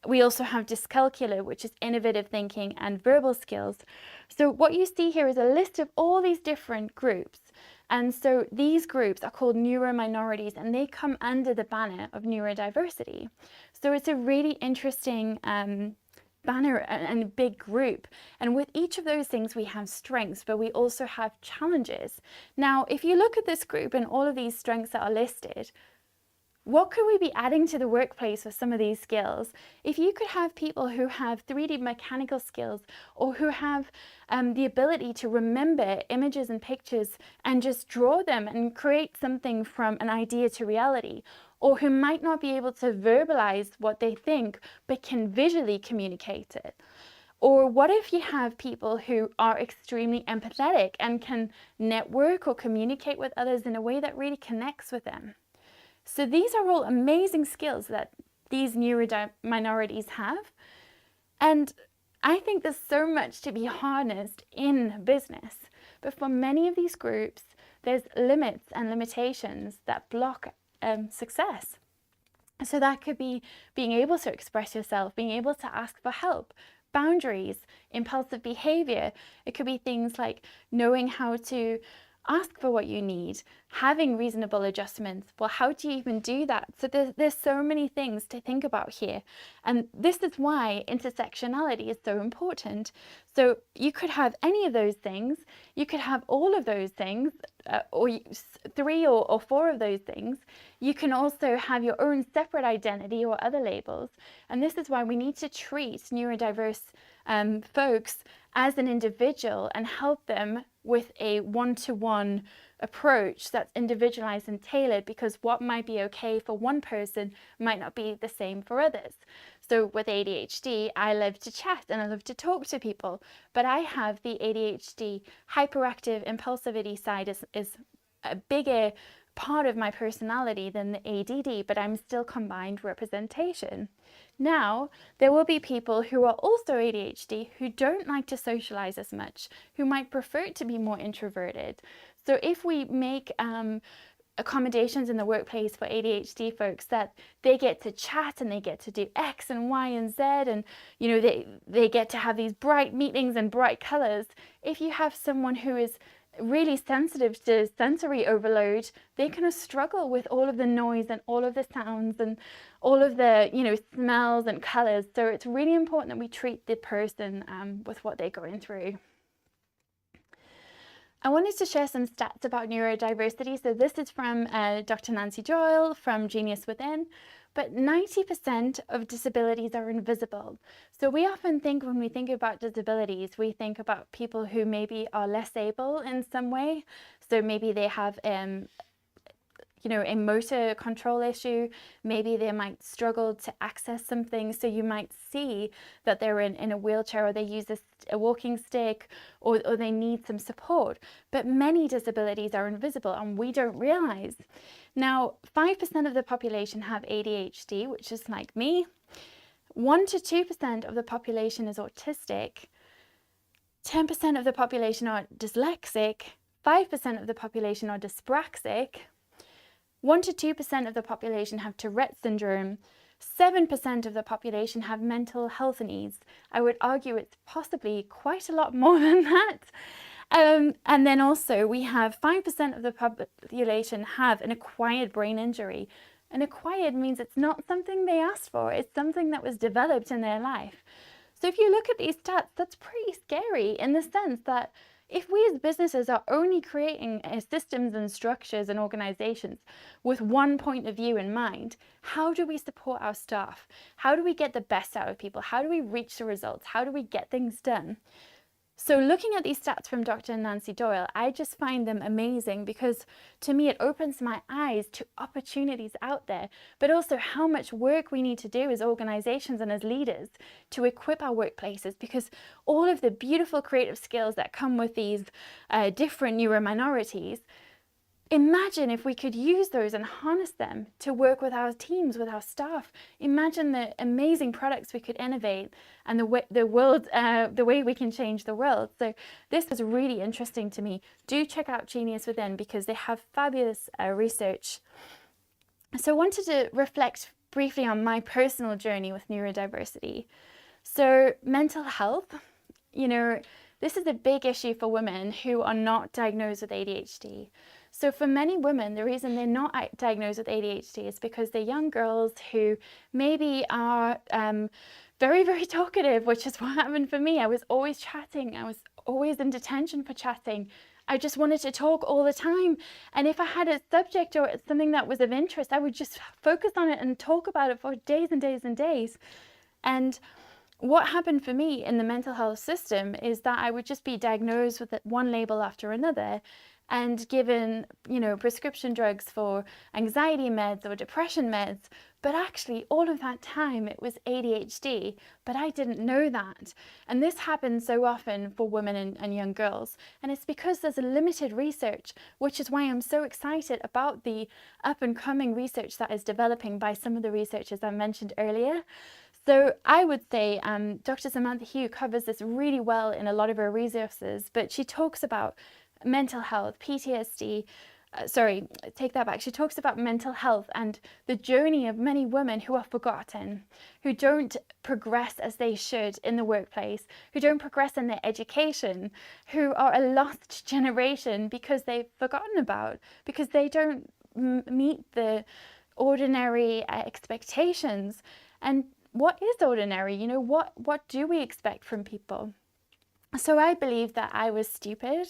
we also have dyscalculia, which is innovative thinking and verbal skills. So what you see here is a list of all these different groups. And so these groups are called neurominorities, and they come under the banner of neurodiversity. So it's a really interesting banner and a big group, and with each of those things we have strengths, but we also have challenges. Now if you look at this group and all of these strengths that are listed, what could we be adding to the workplace with some of these skills? If you could have people who have 3D mechanical skills, or who have the ability to remember images and pictures and just draw them and create something from an idea to reality, or who might not be able to verbalize what they think but can visually communicate it, Or what if you have people who are extremely empathetic and can network or communicate with others in a way that really connects with them? So these are all amazing skills that these minorities have. And I think there's so much to be harnessed in business. But for many of these groups, there's limits and limitations that block success. So that could be being able to express yourself, being able to ask for help, boundaries, impulsive behavior. It could be things like knowing how to ask for what you need, having reasonable adjustments. Well, how do you even do that? So there's so many things to think about here. And this is why intersectionality is so important. So you could have any of those things, you could have all of those things, or 3 or 4 of those things. You can also have your own separate identity or other labels. And this is why we need to treat neurodiverse folks as an individual and help them with a one-to-one approach that's individualized and tailored, because what might be okay for one person might not be the same for others. So with ADHD, I love to chat and I love to talk to people, but I have the ADHD hyperactive impulsivity side is a bigger part of my personality than the Adhd, but I'm still combined representation. Now, there will be people who are also ADHD who don't like to socialize as much, who might prefer to be more introverted. So if we make accommodations in the workplace for ADHD folks, that they get to chat and they get to do X and Y and Z, and you know, they get to have these bright meetings and bright colors. If you have someone who is really sensitive to sensory overload, they're going to struggle with all of the noise and all of the sounds and all of the, you know, smells and colors. So it's really important that we treat the person with what they're going through. I wanted to share some stats about neurodiversity. So this is from Dr. Nancy Boyle from Genius Within. But 90% of disabilities are invisible. So we often think, when we think about disabilities, we think about people who maybe are less able in some way. So maybe they have you know, a motor control issue. Maybe they might struggle to access something. So you might see that they're in a wheelchair, or they use a walking stick, or they need some support. But many disabilities are invisible and we don't realize. Now, 5% of the population have ADHD, which is like me. 1 to 2% of the population is autistic. 10% of the population are dyslexic. 5% of the population are dyspraxic. 1 to 2% of the population have Tourette syndrome. 7% of the population have mental health needs. I would argue it's possibly quite a lot more than that. And then also we have 5% of the population have an acquired brain injury. And acquired means it's not something they asked for, it's something that was developed in their life. So if you look at these stats, that's pretty scary, in the sense that if we as businesses are only creating systems and structures and organizations with one point of view in mind, how do we support our staff? How do we get the best out of people? How do we reach the results? How do we get things done? So looking at these stats from Dr. Nancy Boyle, I just find them amazing, because to me it opens my eyes to opportunities out there, but also how much work we need to do as organizations and as leaders to equip our workplaces, because all of the beautiful creative skills that come with these different neurominorities, imagine if we could use those and harness them to work with our teams, with our staff. Imagine the amazing products we could innovate and the way we can change the world. So this is really interesting to me. Do check out Genius Within, because they have fabulous research. So I wanted to reflect briefly on my personal journey with neurodiversity. So mental health, you know, this is a big issue for women who are not diagnosed with ADHD. So for many women, the reason they're not diagnosed with ADHD is because they're young girls who maybe are very, very talkative, which is what happened for me. I was always chatting. I was always in detention for chatting. I just wanted to talk all the time. And if I had a subject or something that was of interest, I would just focus on it and talk about it for days and days and days. And what happened for me in the mental health system is that I would just be diagnosed with one label after another. and given, you know, prescription drugs for anxiety meds or depression meds, but actually all of that time it was ADHD, but I didn't know that. And this happens so often for women and young girls, and it's because there's a limited research, which is why I'm so excited about the up and coming research that is developing by some of the researchers I mentioned earlier. So I would say Dr. Samantha Hugh covers this really well in a lot of her resources, but she talks about mental health, PTSD, sorry, take that back. She talks about mental health and the journey of many women who are forgotten, who don't progress as they should in the workplace, who don't progress in their education, who are a lost generation because they've forgotten about, because they don't meet the ordinary expectations. And what is ordinary? You know, what do we expect from people? So I believe that I was stupid.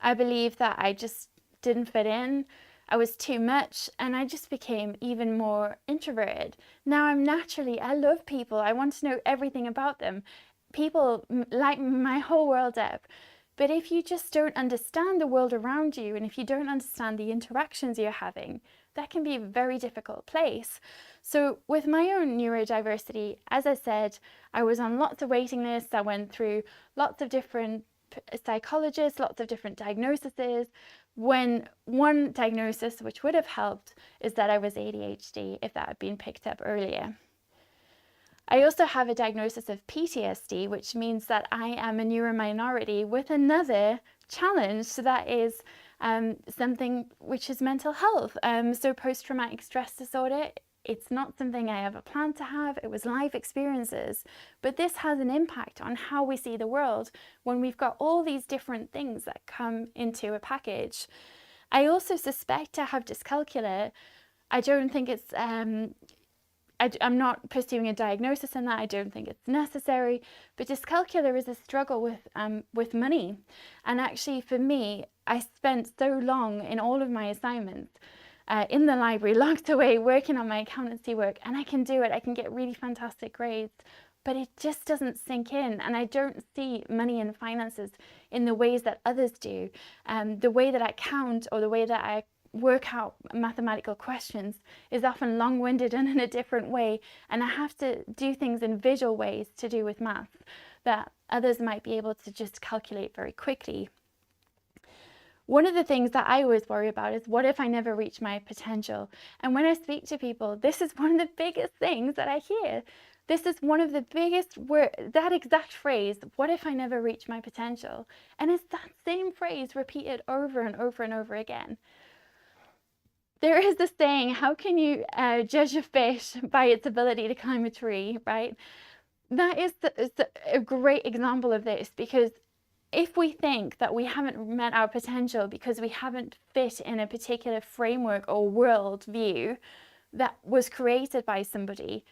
I believe that I just didn't fit in. I was too much, and I just became even more introverted. Now I love people. I want to know everything about them. People light my whole world up. But if you just don't understand the world around you, and if you don't understand the interactions you're having, that can be a very difficult place. So with my own neurodiversity, as I said, I was on lots of waiting lists. I went through lots of different psychologists, lots of different diagnoses, when one diagnosis which would have helped is that I was ADHD if that had been picked up earlier. I also have a diagnosis of PTSD, which means that I am a neurominority with another challenge. So that is something which is mental health. So post-traumatic stress disorder, it's not something I ever planned to have. It was life experiences. But this has an impact on how we see the world when we've got all these different things that come into a package. I also suspect I have dyscalculia. I don't think it's, I'm not pursuing a diagnosis in that. I don't think it's necessary. But dyscalculia is a struggle with money. And actually for me, I spent so long in all of my assignments in the library, locked away, working on my accountancy work, and I can do it. I can get really fantastic grades, but it just doesn't sink in, and I don't see money and finances in the ways that others do. The way that I count or the way that I work out mathematical questions is often long-winded and in a different way, and I have to do things in visual ways to do with maths that others might be able to just calculate very quickly. One of the things that I always worry about is, what if I never reach my potential? And when I speak to people, this is one of the biggest things that I hear. This is one of the biggest words, that exact phrase, what if I never reach my potential? And it's that same phrase repeated over and over and over again. There is this saying, how can you judge a fish by its ability to climb a tree, right? That is a great example of this, because if we think that we haven't met our potential because we haven't fit in a particular framework or world view that was created by somebody,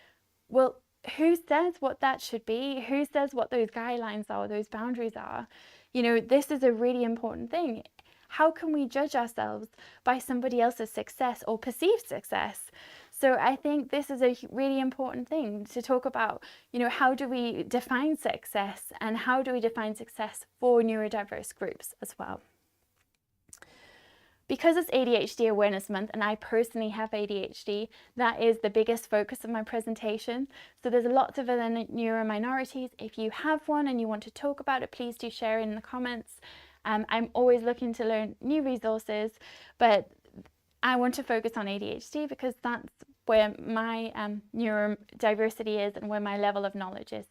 well, who says what that should be? Who says what those guidelines are, those boundaries are? You know, this is a really important thing. How can we judge ourselves by somebody else's success or perceived success? So I think this is a really important thing to talk about. You know, how do we define success, and how do we define success for neurodiverse groups as well? Because it's ADHD Awareness Month, and I personally have ADHD, that is the biggest focus of my presentation. So there's lots of other neurominorities. If you have one and you want to talk about it, please do share in the comments. I'm always looking to learn new resources, but I want to focus on ADHD because that's where my neurodiversity is and where my level of knowledge is.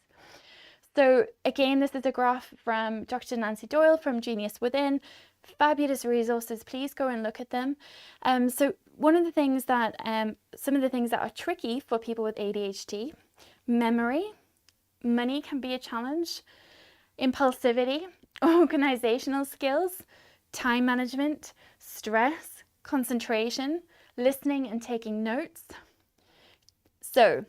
So again, this is a graph from Dr. Nancy Boyle from Genius Within. Fabulous resources, please go and look at them. So one of the things that, some of the things that are tricky for people with ADHD, memory, money can be a challenge, impulsivity, organizational skills, time management, stress, concentration, listening and taking notes. So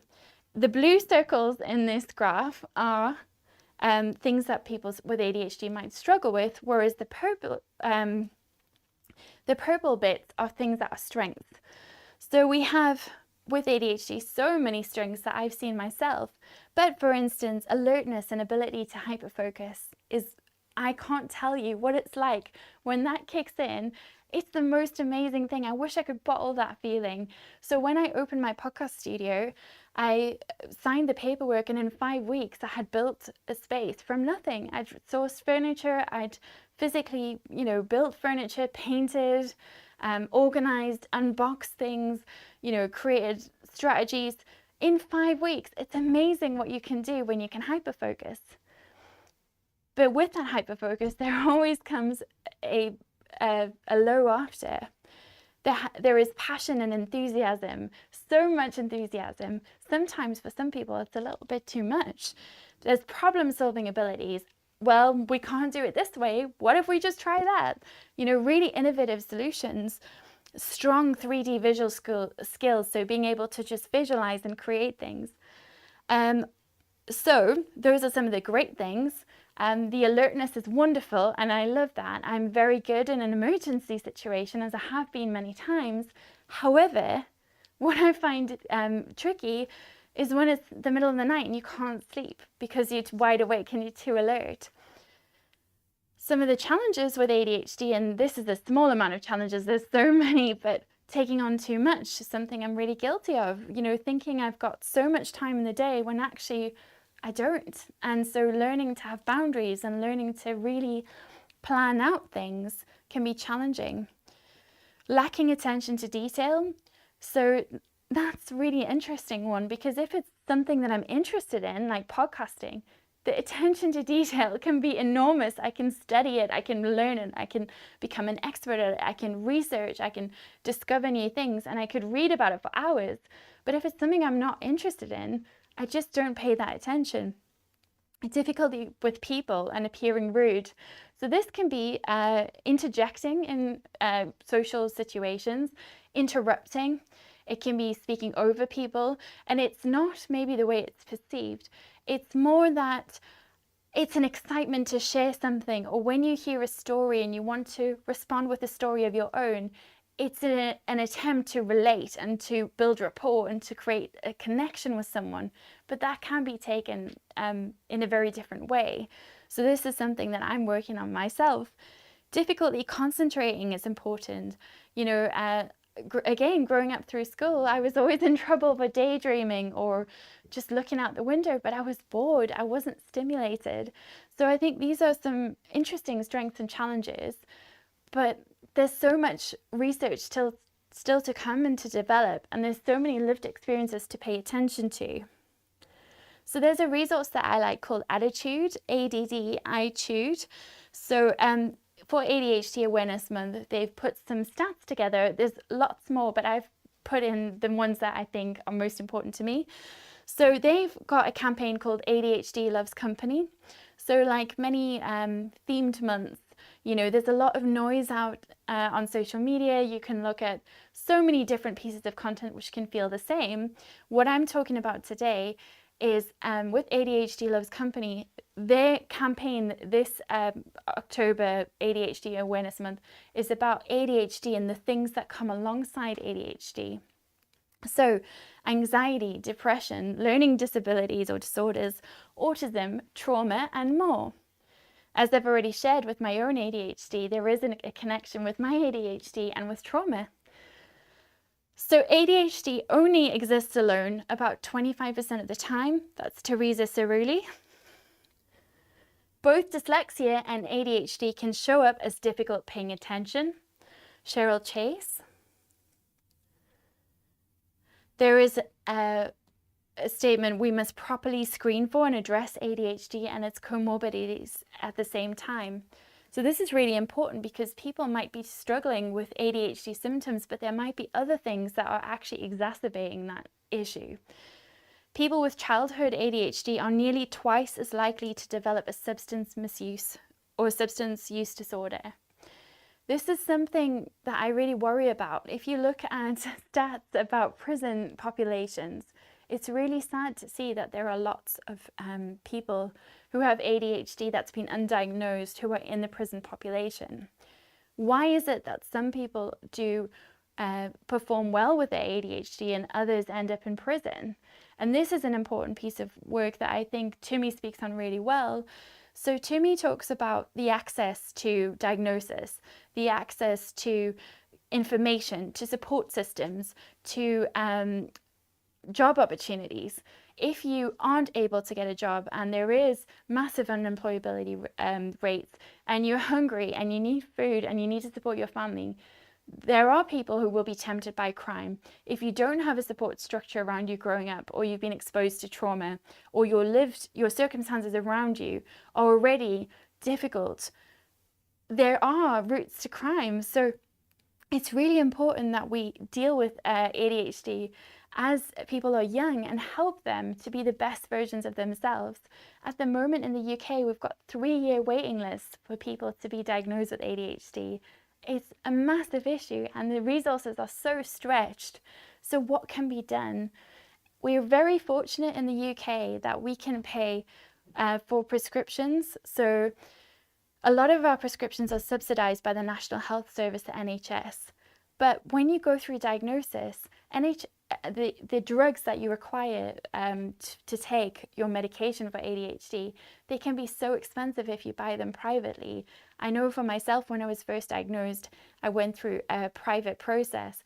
the blue circles in this graph are things that people with ADHD might struggle with, whereas the purple bits are things that are strengths. So we have with ADHD so many strengths that I've seen myself, but for instance, alertness and ability to hyperfocus is I can't tell you what it's like when that kicks in. It's the most amazing thing. I wish I could bottle that feeling. So when I opened my podcast studio, I signed the paperwork, and in 5 weeks I had built a space from nothing. I'd sourced furniture, I'd physically, built furniture, painted, organized, unboxed things, created strategies. In 5 weeks, it's amazing what you can do when you can hyperfocus. But with that hyperfocus, there always comes a low after. There is passion and enthusiasm, so much enthusiasm. Sometimes for some people, it's a little bit too much. There's problem-solving abilities. Well, we can't do it this way. What if we just try that? Really innovative solutions, strong 3D visual skills, so being able to just visualize and create things. So those are some of the great things. The alertness is wonderful, and I love that. I'm very good in an emergency situation, as I have been many times. However, what I find tricky is when it's the middle of the night and you can't sleep because you're wide awake and you're too alert. Some of the challenges with ADHD, and this is a small amount of challenges, there's so many, but taking on too much is something I'm really guilty of. Thinking I've got so much time in the day when actually I don't. And so learning to have boundaries and learning to really plan out things can be challenging. Lacking attention to detail. So that's really interesting one, because if it's something that I'm interested in, like podcasting, the attention to detail can be enormous. I can study it, I can learn it, I can become an expert at it, I can research, I can discover new things, and I could read about it for hours. But if it's something I'm not interested in, I just don't pay that attention. Difficulty with people and appearing rude. So this can be interjecting in social situations, interrupting. It can be speaking over people, and it's not maybe the way it's perceived. It's more that it's an excitement to share something, or when you hear a story and you want to respond with a story of your own, it's an attempt to relate and to build rapport and to create a connection with someone, but that can be taken in a very different way. So this is something that I'm working on myself. Difficulty concentrating is important. Again, growing up through school, I was always in trouble for daydreaming or just looking out the window, but I was bored, I wasn't stimulated. So I think these are some interesting strengths and challenges, but there's so much research still to come and to develop, and there's so many lived experiences to pay attention to. So there's a resource that I like called Adhd, ADD. So for ADHD Awareness Month, they've put some stats together. There's lots more, but I've put in the ones that I think are most important to me. So they've got a campaign called ADHD Loves Company. So like many themed months, there's a lot of noise out on social media. You can look at so many different pieces of content which can feel the same. What I'm talking about today is with ADHD Loves Company, their campaign this October ADHD Awareness Month is about ADHD and the things that come alongside ADHD. So anxiety, depression, learning disabilities or disorders, autism, trauma, and more. As I've already shared with my own ADHD, there is a connection with my ADHD and with trauma. So ADHD only exists alone about 25% of the time. That's Teresa Cerulli. Both dyslexia and ADHD can show up as difficult paying attention. Cheryl Chase. There is a statement, we must properly screen for and address ADHD and its comorbidities at the same time. So this is really important because people might be struggling with ADHD symptoms, but there might be other things that are actually exacerbating that issue. People with childhood ADHD are nearly twice as likely to develop a substance misuse or substance use disorder. This is something that I really worry about. If you look at stats about prison populations, it's really sad to see that there are lots of people who have ADHD that's been undiagnosed who are in the prison population. Why is it that some people do perform well with their ADHD and others end up in prison? And this is an important piece of work that I think Tumi speaks on really well. So Toomey talks about the access to diagnosis, the access to information, to support systems, to job opportunities. If you aren't able to get a job and there is massive unemployability rates, and you're hungry and you need food and you need to support your family, there are people who will be tempted by crime. If you don't have a support structure around you growing up, or you've been exposed to trauma, or your circumstances around you are already difficult, there are routes to crime. So it's really important that we deal with ADHD as people are young and help them to be the best versions of themselves. At the moment in the UK, we've got 3-year waiting lists for people to be diagnosed with ADHD. It's a massive issue and the resources are so stretched. So what can be done? We're very fortunate in the UK that we can pay for prescriptions. So a lot of our prescriptions are subsidised by the National Health Service, the NHS. But when you go through diagnosis, the drugs that you require to take your medication for ADHD, they can be so expensive if you buy them privately. I know for myself, when I was first diagnosed, I went through a private process,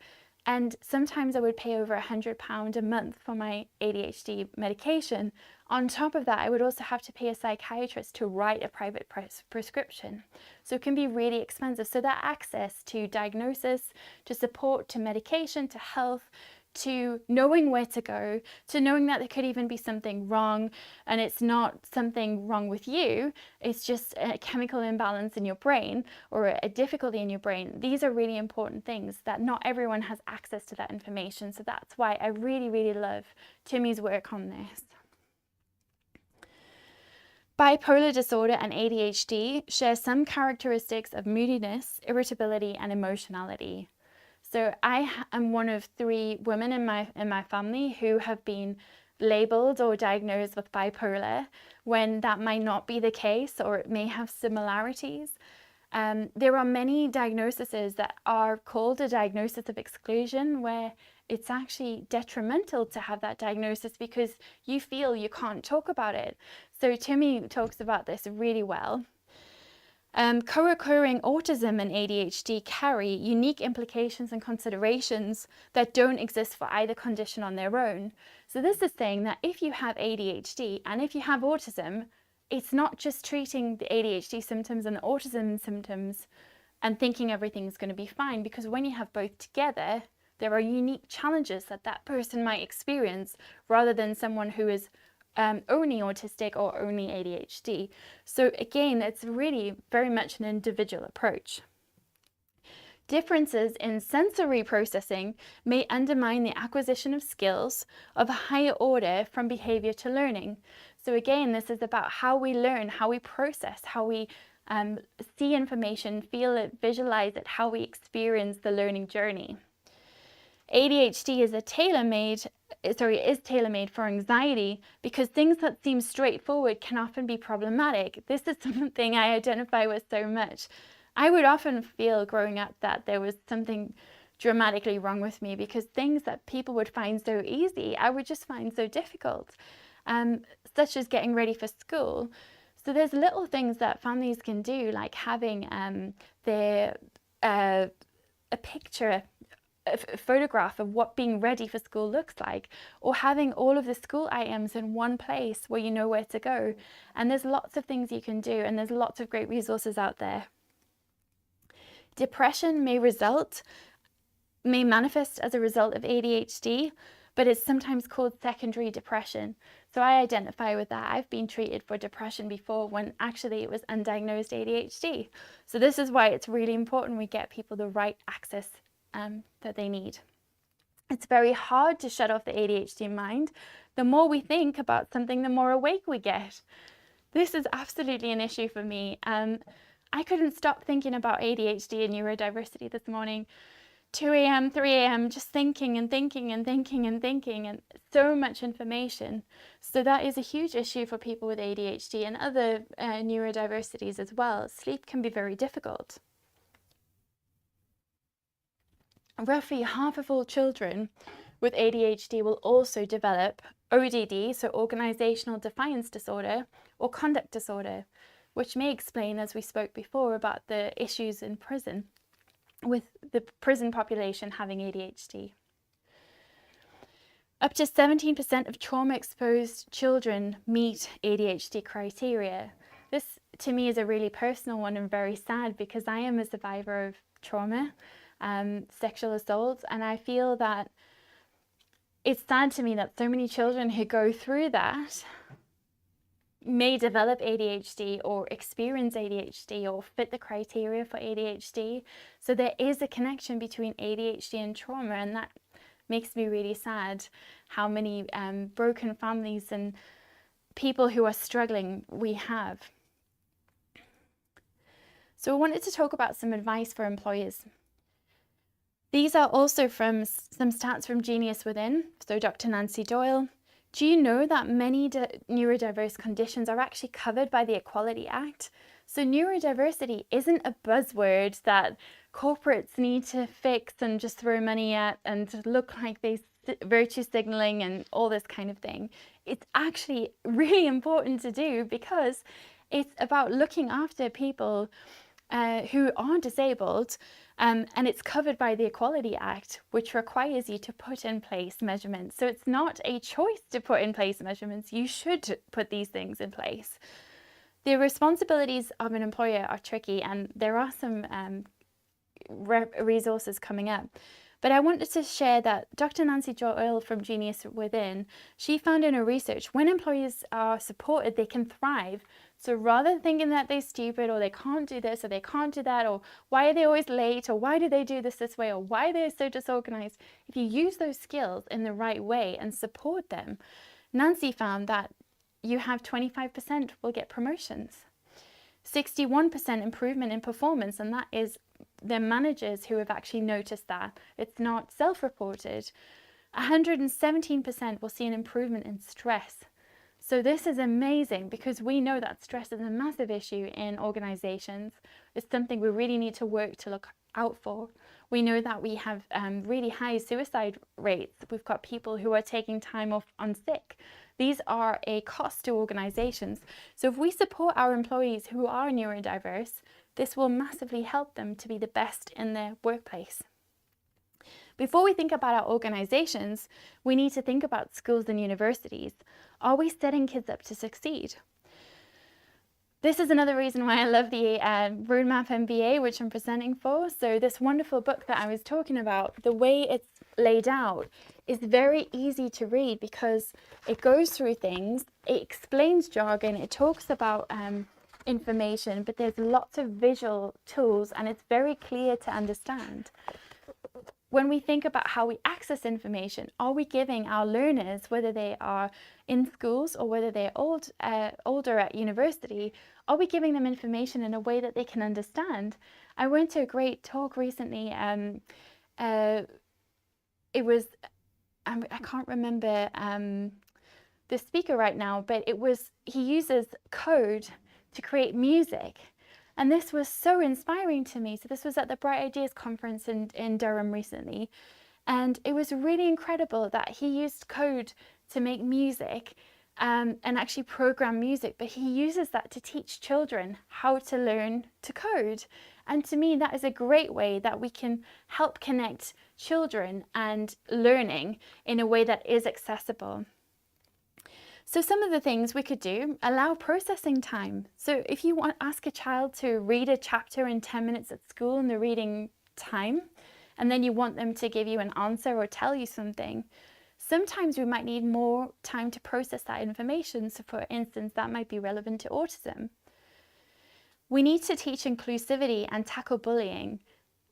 and sometimes I would pay over £100 a month for my ADHD medication. On top of that, I would also have to pay a psychiatrist to write a private prescription. So it can be really expensive. So that access to diagnosis, to support, to medication, to health, to knowing where to go, to knowing that there could even be something wrong, and it's not something wrong with you, it's just a chemical imbalance in your brain or a difficulty in your brain. These are really important things that not everyone has access to that information. So that's why I really, really love Toomey's work on this. Bipolar disorder and ADHD share some characteristics of moodiness, irritability, and emotionality. So I am one of 3 women in my family who have been labelled or diagnosed with bipolar, when that might not be the case, or it may have similarities. There are many diagnoses that are called a diagnosis of exclusion, where it's actually detrimental to have that diagnosis because you feel you can't talk about it. So Toomey talks about this really well. Co-occurring autism and ADHD carry unique implications and considerations that don't exist for either condition on their own. So this is saying that if you have ADHD and if you have autism, it's not just treating the ADHD symptoms and the autism symptoms and thinking everything's going to be fine, because when you have both together, there are unique challenges that that person might experience, rather than someone who is only autistic or only ADHD. So again, it's really very much an individual approach. Differences in sensory processing may undermine the acquisition of skills of a higher order from behavior to learning. So again, this is about how we learn, how we process, how we see information, feel it, visualize it, how we experience the learning journey. ADHD is tailor-made for anxiety, because things that seem straightforward can often be problematic. This is something I identify with so much. I would often feel growing up that there was something dramatically wrong with me, because things that people would find so easy, I would just find so difficult, such as getting ready for school. So there's little things that families can do, like having a picture, a photograph of what being ready for school looks like, or having all of the school items in one place where you know where to go. And there's lots of things you can do, and there's lots of great resources out there. Depression may manifest as a result of ADHD, but it's sometimes called secondary depression. So I identify with that. I've been treated for depression before, when actually it was undiagnosed ADHD. So this is why it's really important we get people the right access that they need. It's very hard to shut off the ADHD mind. The more we think about something, the more awake we get. This is absolutely an issue for me. I couldn't stop thinking about ADHD and neurodiversity this morning. 2 a.m., 3 a.m., just thinking and thinking and thinking and thinking, and so much information. So that is a huge issue for people with ADHD and other neurodiversities as well. Sleep can be very difficult. Roughly half of all children with ADHD will also develop ODD, so organizational defiance disorder, or conduct disorder. which may explain, as we spoke before, about the issues in prison with the prison population having ADHD. Up to 17% of trauma-exposed children meet ADHD criteria. This, to me, is a really personal one and very sad, because I am a survivor of trauma, sexual assault, and I feel that it's sad to me that so many children who go through that may develop ADHD or experience ADHD or fit the criteria for ADHD. So there is a connection between ADHD and trauma, and that makes me really sad how many broken families and people who are struggling we have. So I wanted to talk about some advice for employers. These are also from some stats from Genius Within, so Dr. Nancy Boyle. Do you know that many neurodiverse conditions are actually covered by the Equality Act? So neurodiversity isn't a buzzword that corporates need to fix and just throw money at and look like they virtue signaling and all this kind of thing. It's actually really important to do, because it's about looking after people who are disabled, and it's covered by the Equality Act, which requires you to put in place measurements. So it's not a choice to put in place measurements. You should put these things in place. The responsibilities of an employer are tricky, and there are some resources coming up. But I wanted to share that Dr. Nancy Boyle from Genius Within, she found in her research, when employees are supported, they can thrive. So rather than thinking that they're stupid, or they can't do this, or they can't do that, or why are they always late, or why do they do this way, or why they're so disorganized, if you use those skills in the right way and support them, Nancy found that you have 25% will get promotions, 61% improvement in performance, and that is the managers who have actually noticed that. It's not self-reported. 117% will see an improvement in stress. So this is amazing, because we know that stress is a massive issue in organizations. It's something we really need to work to look out for. We know that we have really high suicide rates. We've got people who are taking time off on sick. These are a cost to organizations. So if we support our employees who are neurodiverse, this will massively help them to be the best in their workplace. Before we think about our organizations, we need to think about schools and universities. Are we setting kids up to succeed? This is another reason why I love the Roadmap Mba, which I'm presenting for. So this wonderful book that I was talking about, the way it's laid out is very easy to read, because it goes through things, it explains jargon, it talks about information, but there's lots of visual tools, and it's very clear to understand. When we think about how we access information, are we giving our learners, whether they are in schools or whether they're older at university, are we giving them information in a way that they can understand? I went to a great talk recently. It was, I can't remember the speaker right now, but he uses code to create music. And this was so inspiring to me. So this was at the Bright Ideas conference in Durham recently. And it was really incredible that he used code to make music and actually program music. But he uses that to teach children how to learn to code. And to me, that is a great way that we can help connect children and learning in a way that is accessible. So some of the things we could do, allow processing time. So if you ask a child to read a chapter in 10 minutes at school in the reading time, and then you want them to give you an answer or tell you something, sometimes we might need more time to process that information. So for instance, that might be relevant to autism. We need to teach inclusivity and tackle bullying.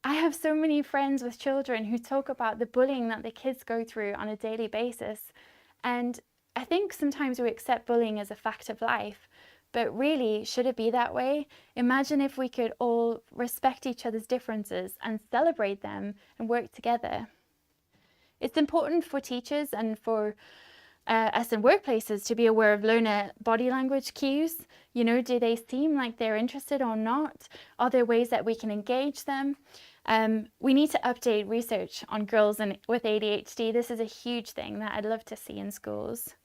I have so many friends with children who talk about the bullying that the kids go through on a daily basis. And I think sometimes we accept bullying as a fact of life, but really, should it be that way? Imagine if we could all respect each other's differences and celebrate them and work together. It's important for teachers and for us in workplaces to be aware of learner body language cues. You know, do they seem like they're interested or not? Are there ways that we can engage them? We need to update research on girls with ADHD. This is a huge thing that I'd love to see in schools.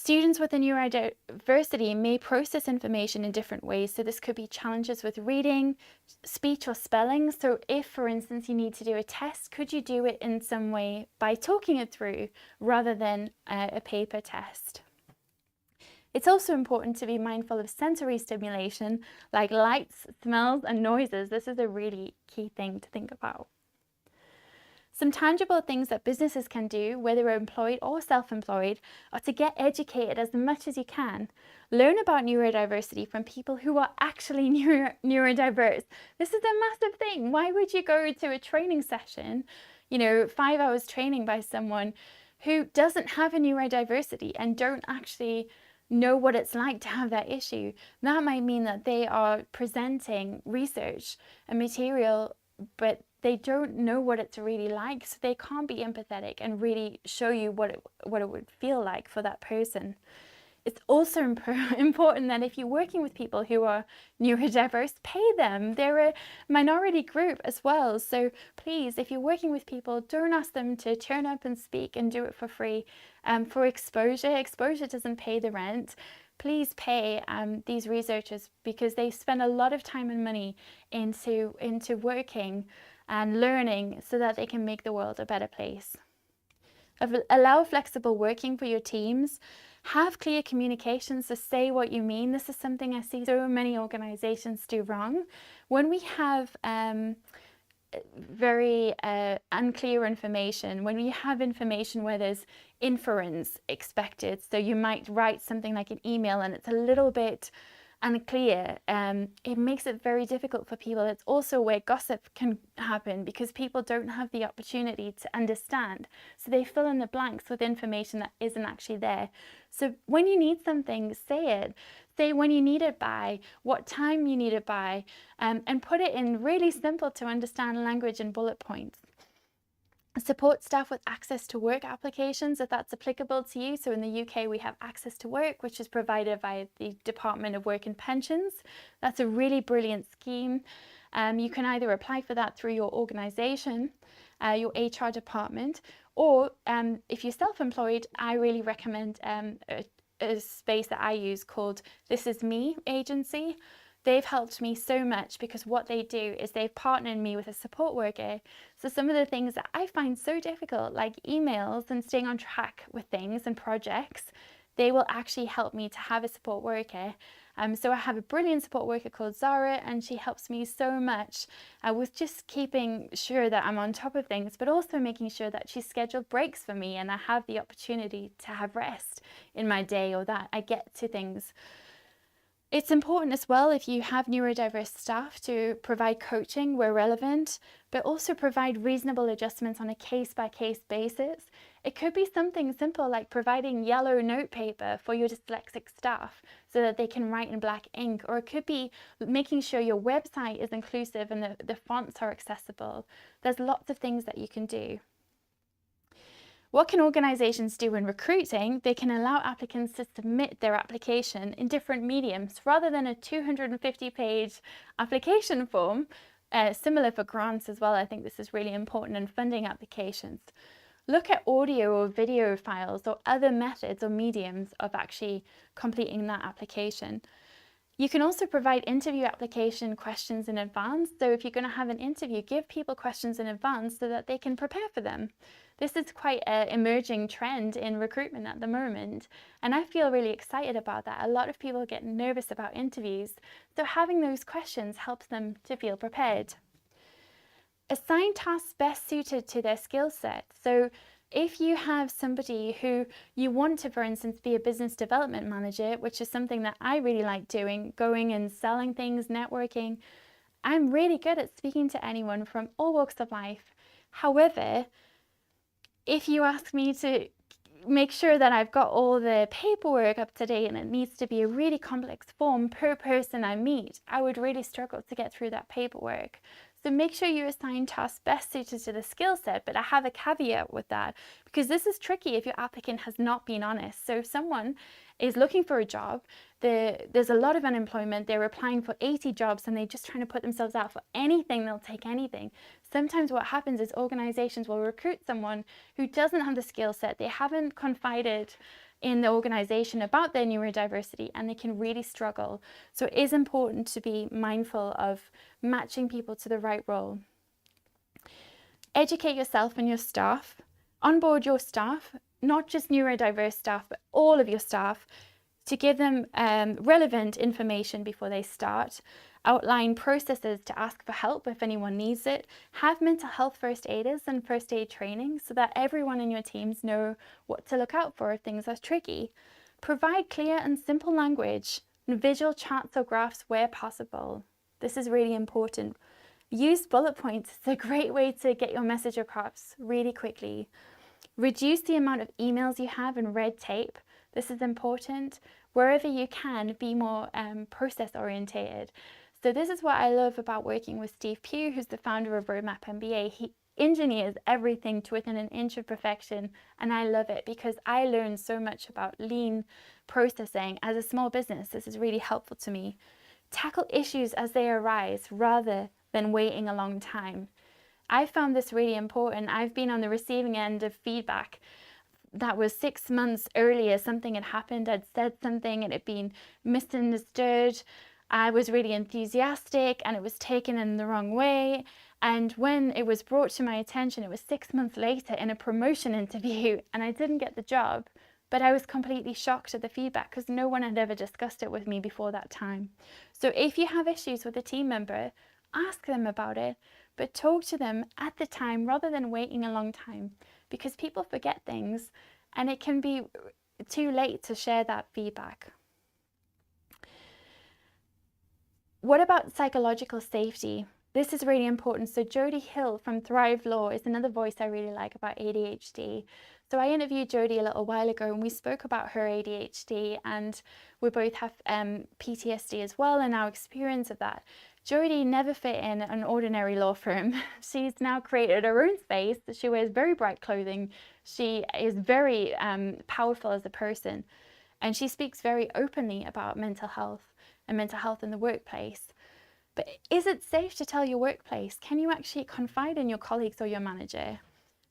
Students with a neurodiversity may process information in different ways. So this could be challenges with reading, speech or spelling. So if, for instance, you need to do a test, could you do it in some way by talking it through rather than a paper test? It's also important to be mindful of sensory stimulation like lights, smells and noises. This is a really key thing to think about. Some tangible things that businesses can do, whether employed or self-employed, are to get educated as much as you can. Learn about neurodiversity from people who are actually neurodiverse. This is a massive thing. Why would you go to a training session, 5 hours training by someone who doesn't have a neurodiversity and don't actually know what it's like to have that issue? That might mean that they are presenting research and material, but they don't know what it's really like, so they can't be empathetic and really show you what it would feel like for that person. It's also important that if you're working with people who are neurodiverse, pay them. They're a minority group as well. So please, if you're working with people, don't ask them to turn up and speak and do it for free. For exposure doesn't pay the rent. Please pay these researchers, because they spend a lot of time and money into working and learning so that they can make the world a better place. Allow flexible working for your teams. Have clear communication, so say what you mean. This is something I see so many organizations do wrong. When we have very unclear information, when we have information where there's inference expected, so you might write something like an email and it's a little bit unclear, it makes it very difficult for people. It's also where gossip can happen, because people don't have the opportunity to understand, so they fill in the blanks with information that isn't actually there. So when you need something, say it. Say when you need it by, what time you need it by, and put it in really simple to understand language and bullet points. Support staff with access to work applications if that's applicable to you. So in the UK we have Access to Work, which is provided by the Department of Work and Pensions. That's a really brilliant scheme. You can either apply for that through your organisation, your HR department, or if you're self-employed, I really recommend a space that I use called This Is Me agency. They've helped me so much, because what they do is they've partnered me with a support worker. So some of the things that I find so difficult, like emails and staying on track with things and projects, they will actually help me to have a support worker. So I have a brilliant support worker called Zara, and she helps me so much with just keeping sure that I'm on top of things, but also making sure that she scheduled breaks for me and I have the opportunity to have rest in my day, or that I get to things. It's important as well, if you have neurodiverse staff, to provide coaching where relevant, but also provide reasonable adjustments on a case-by-case basis. It could be something simple like providing yellow notepaper for your dyslexic staff so that they can write in black ink, or it could be making sure your website is inclusive and the fonts are accessible. There's lots of things that you can do. What can organisations do when recruiting? They can allow applicants to submit their application in different mediums rather than a 250-page application form. Similar for grants as well. I think this is really important in funding applications. Look at audio or video files or other methods or mediums of actually completing that application. You can also provide interview application questions in advance. So if you're going to have an interview, give people questions in advance so that they can prepare for them. This is quite an emerging trend in recruitment at the moment, and I feel really excited about that. A lot of people get nervous about interviews, so having those questions helps them to feel prepared. Assign tasks best suited to their skill set. So if you have somebody who you want to, for instance, be a business development manager, which is something that I really like doing, going and selling things, networking, I'm really good at speaking to anyone from all walks of life. However, if you ask me to make sure that I've got all the paperwork up to date and it needs to be a really complex form per person I meet, I would really struggle to get through that paperwork. So make sure you assign tasks best suited to the skill set, but I have a caveat with that, because this is tricky if your applicant has not been honest. So if someone is looking for a job, there's a lot of unemployment, they're applying for 80 jobs and they're just trying to put themselves out for anything, they'll take anything. Sometimes what happens is organizations will recruit someone who doesn't have the skill set, they haven't confided in the organization about their neurodiversity, and they can really struggle. So it is important to be mindful of matching people to the right role. Educate yourself and your staff. Onboard your staff, not just neurodiverse staff, but all of your staff, to give them relevant information before they start. Outline processes to ask for help if anyone needs it. Have mental health first aiders and first aid training so that everyone in your teams know what to look out for if things are tricky. Provide clear and simple language and visual charts or graphs where possible. This is really important. Use bullet points. It's a great way to get your message across really quickly. Reduce the amount of emails you have and red tape. This is important. Wherever you can, be more process orientated. So this is what I love about working with Steve Pugh, who's the founder of Roadmap Mba. He engineers everything to within an inch of perfection, and I love it because I learned so much about lean processing as a small business. This is really helpful to me. Tackle issues as they arise rather than waiting a long time. I found this really important. I've been on the receiving end of feedback that was 6 months earlier. Something had happened, I'd said something, it had been misunderstood. I was really enthusiastic and it was taken in the wrong way. And when it was brought to my attention, it was 6 months later in a promotion interview, and I didn't get the job. But I was completely shocked at the feedback because no one had ever discussed it with me before that time. So if you have issues with a team member, ask them about it, but talk to them at the time rather than waiting a long time, because people forget things and it can be too late to share that feedback. What about psychological safety? This is really important. So Jodie Hill from Thrive Law is another voice I really like about ADHD. So I interviewed Jodie a little while ago and we spoke about her ADHD, and we both have PTSD as well and our experience of that. Jodie never fit in an ordinary law firm. She's now created her own space. She wears very bright clothing. She is very powerful as a person, and she speaks very openly about mental health and mental health in the workplace. But is it safe to tell your workplace? Can you actually confide in your colleagues or your manager?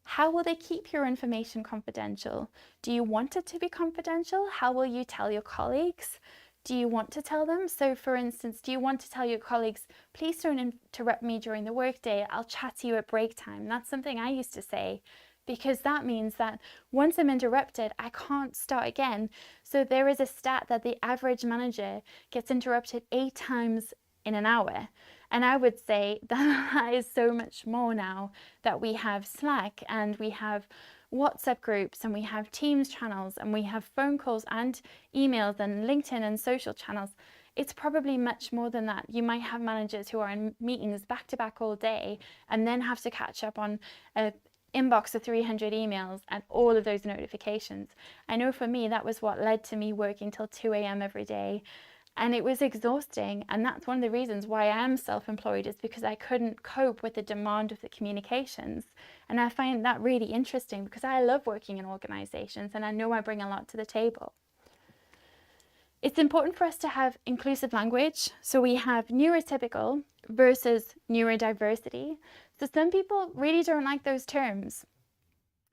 How will they keep your information confidential? Do you want it to be confidential? How will you tell your colleagues? Do you want to tell them? So for instance, do you want to tell your colleagues, please don't interrupt me during the workday, I'll chat to you at break time? That's something I used to say, because that means that once I'm interrupted, I can't start again. So there is a stat that the average manager gets interrupted 8 times in an hour. And I would say that is so much more now that we have Slack and we have WhatsApp groups and we have Teams channels and we have phone calls and emails and LinkedIn and social channels. It's probably much more than that. You might have managers who are in meetings back to back all day and then have to catch up on a inbox of 300 emails and all of those notifications. I know for me, that was what led to me working till 2 a.m. every day. And it was exhausting. And that's one of the reasons why I am self-employed, is because I couldn't cope with the demand of the communications. And I find that really interesting because I love working in organizations and I know I bring a lot to the table. It's important for us to have inclusive language. So we have neurotypical versus neurodiversity. So some people really don't like those terms.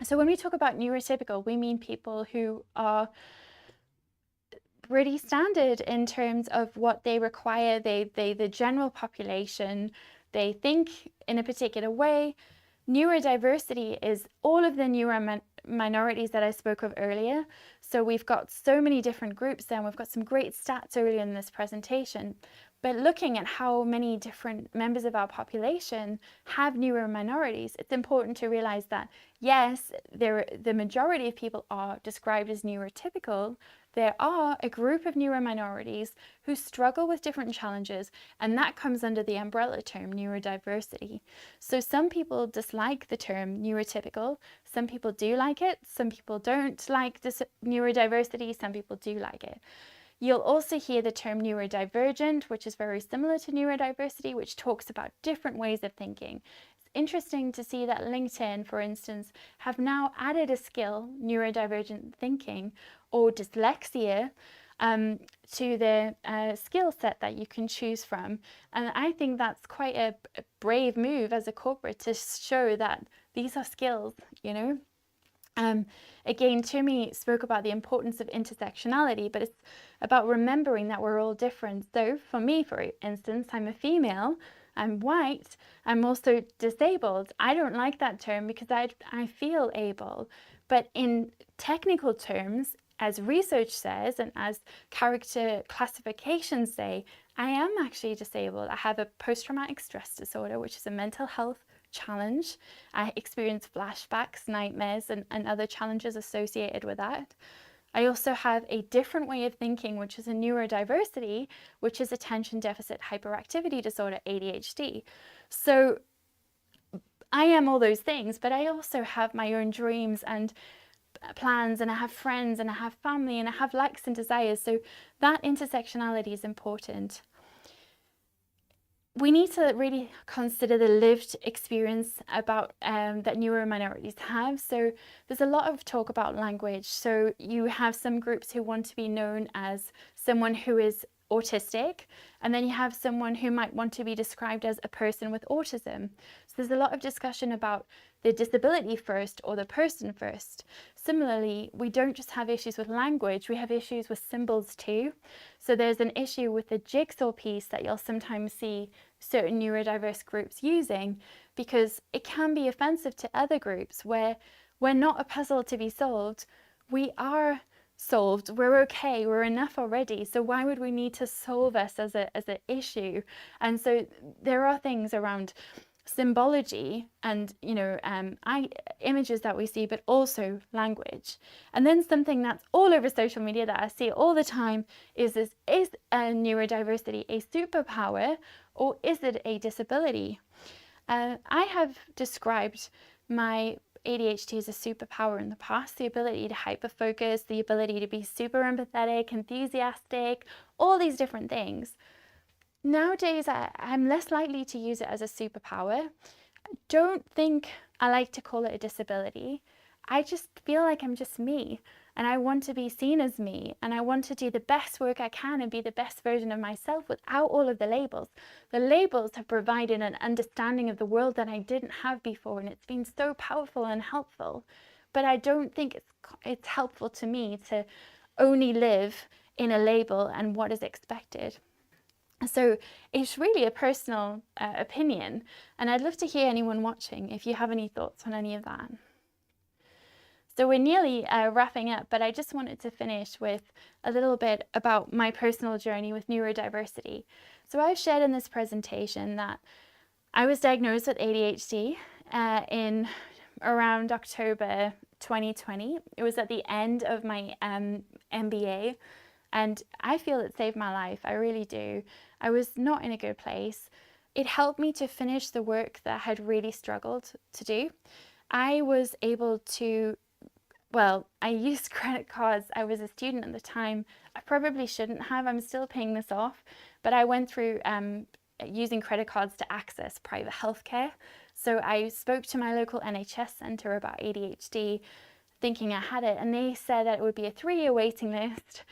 So when we talk about neurotypical, we mean people who are pretty standard in terms of what they require. The general population, they think in a particular way. Neurodiversity is all of the neuro minorities that I spoke of earlier. So we've got so many different groups there, and we've got some great stats earlier in this presentation. But looking at how many different members of our population have neuro minorities, it's important to realize that, yes, the majority of people are described as neurotypical. There are a group of neuro minorities who struggle with different challenges, and that comes under the umbrella term neurodiversity. So some people dislike the term neurotypical, some people do like it, some people don't like this neurodiversity, some people do like it. You'll also hear the term neurodivergent, which is very similar to neurodiversity, which talks about different ways of thinking. It's interesting to see that LinkedIn, for instance, have now added a skill, neurodivergent thinking or dyslexia, to the skill set that you can choose from. And I think that's quite a brave move as a corporate to show that these are skills, you know. Again, Toomey spoke about the importance of intersectionality, but it's about remembering that we're all different. So for me, for instance, I'm a female, I'm white, I'm also disabled. I don't like that term because I feel able. But in technical terms, as research says and as character classifications say, I am actually disabled. I have a post-traumatic stress disorder, which is a mental health challenge. I experience flashbacks, nightmares, and other challenges associated with that. I also have a different way of thinking, which is a neurodiversity, which is attention deficit hyperactivity disorder, ADHD. So I am all those things, but I also have my own dreams and plans, and I have friends, and I have family, and I have likes and desires. So that intersectionality is important. We need to really consider the lived experience about that neuro minorities have. So there's a lot of talk about language. So you have some groups who want to be known as someone who is autistic, and then you have someone who might want to be described as a person with autism. So there's a lot of discussion about the disability first or the person first. Similarly, we don't just have issues with language, we have issues with symbols too. So there's an issue with the jigsaw piece that you'll sometimes see certain neurodiverse groups using, because it can be offensive to other groups where we're not a puzzle to be solved, we are solved, we're okay, we're enough already, so why would we need to solve us as an issue? And so there are things around symbology and images that we see, but also language. And then something that's all over social media that I see all the time is neurodiversity a superpower, or is it a disability? I have described my ADHD as a superpower in the past, the ability to hyperfocus, the ability to be super empathetic, enthusiastic, all these different things. Nowadays, I'm less likely to use it as a superpower. Don't think I like to call it a disability. I just feel like I'm just me, and I want to be seen as me, and I want to do the best work I can and be the best version of myself without all of the labels. The labels have provided an understanding of the world that I didn't have before, and it's been so powerful and helpful. But I don't think it's helpful to me to only live in a label and what is expected. So it's really a personal opinion, and I'd love to hear anyone watching if you have any thoughts on any of that. So we're nearly wrapping up, but I just wanted to finish with a little bit about my personal journey with neurodiversity. So I've shared in this presentation that I was diagnosed with ADHD in around October 2020. It was at the end of my MBA. And I feel it saved my life, I really do. I was not in a good place. It helped me to finish the work that I had really struggled to do. I was able to, I used credit cards. I was a student at the time. I probably shouldn't have, I'm still paying this off, but I went through using credit cards to access private healthcare. So I spoke to my local NHS centre about ADHD, thinking I had it, and they said that it would be a 3-year waiting list.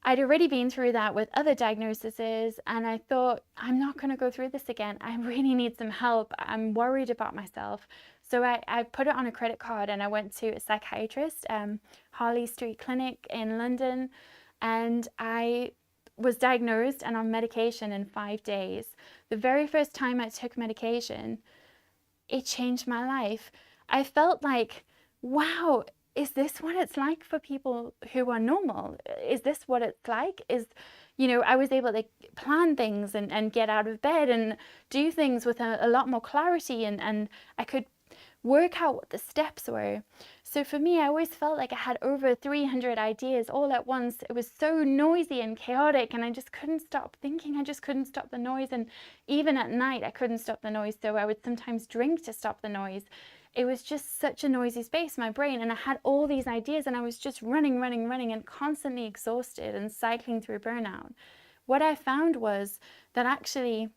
I'd already been through that with other diagnoses, and I thought, I'm not going to go through this again. I really need some help. I'm worried about myself. So I put it on a credit card, and I went to a psychiatrist, Harley Street Clinic in London, and I was diagnosed and on medication in 5 days. The very first time I took medication, it changed my life. I felt like, wow, is this what it's like for people who are normal? Is this what it's like? I was able to plan things and get out of bed and do things with a lot more clarity, and I could work out what the steps were. So for me, I always felt like I had over 300 ideas all at once. It was so noisy and chaotic, and I just couldn't stop thinking. I just couldn't stop the noise. And even at night, I couldn't stop the noise. So I would sometimes drink to stop the noise. It was just such a noisy space, my brain, and I had all these ideas, and I was just running and constantly exhausted and cycling through burnout. What I found was that actually,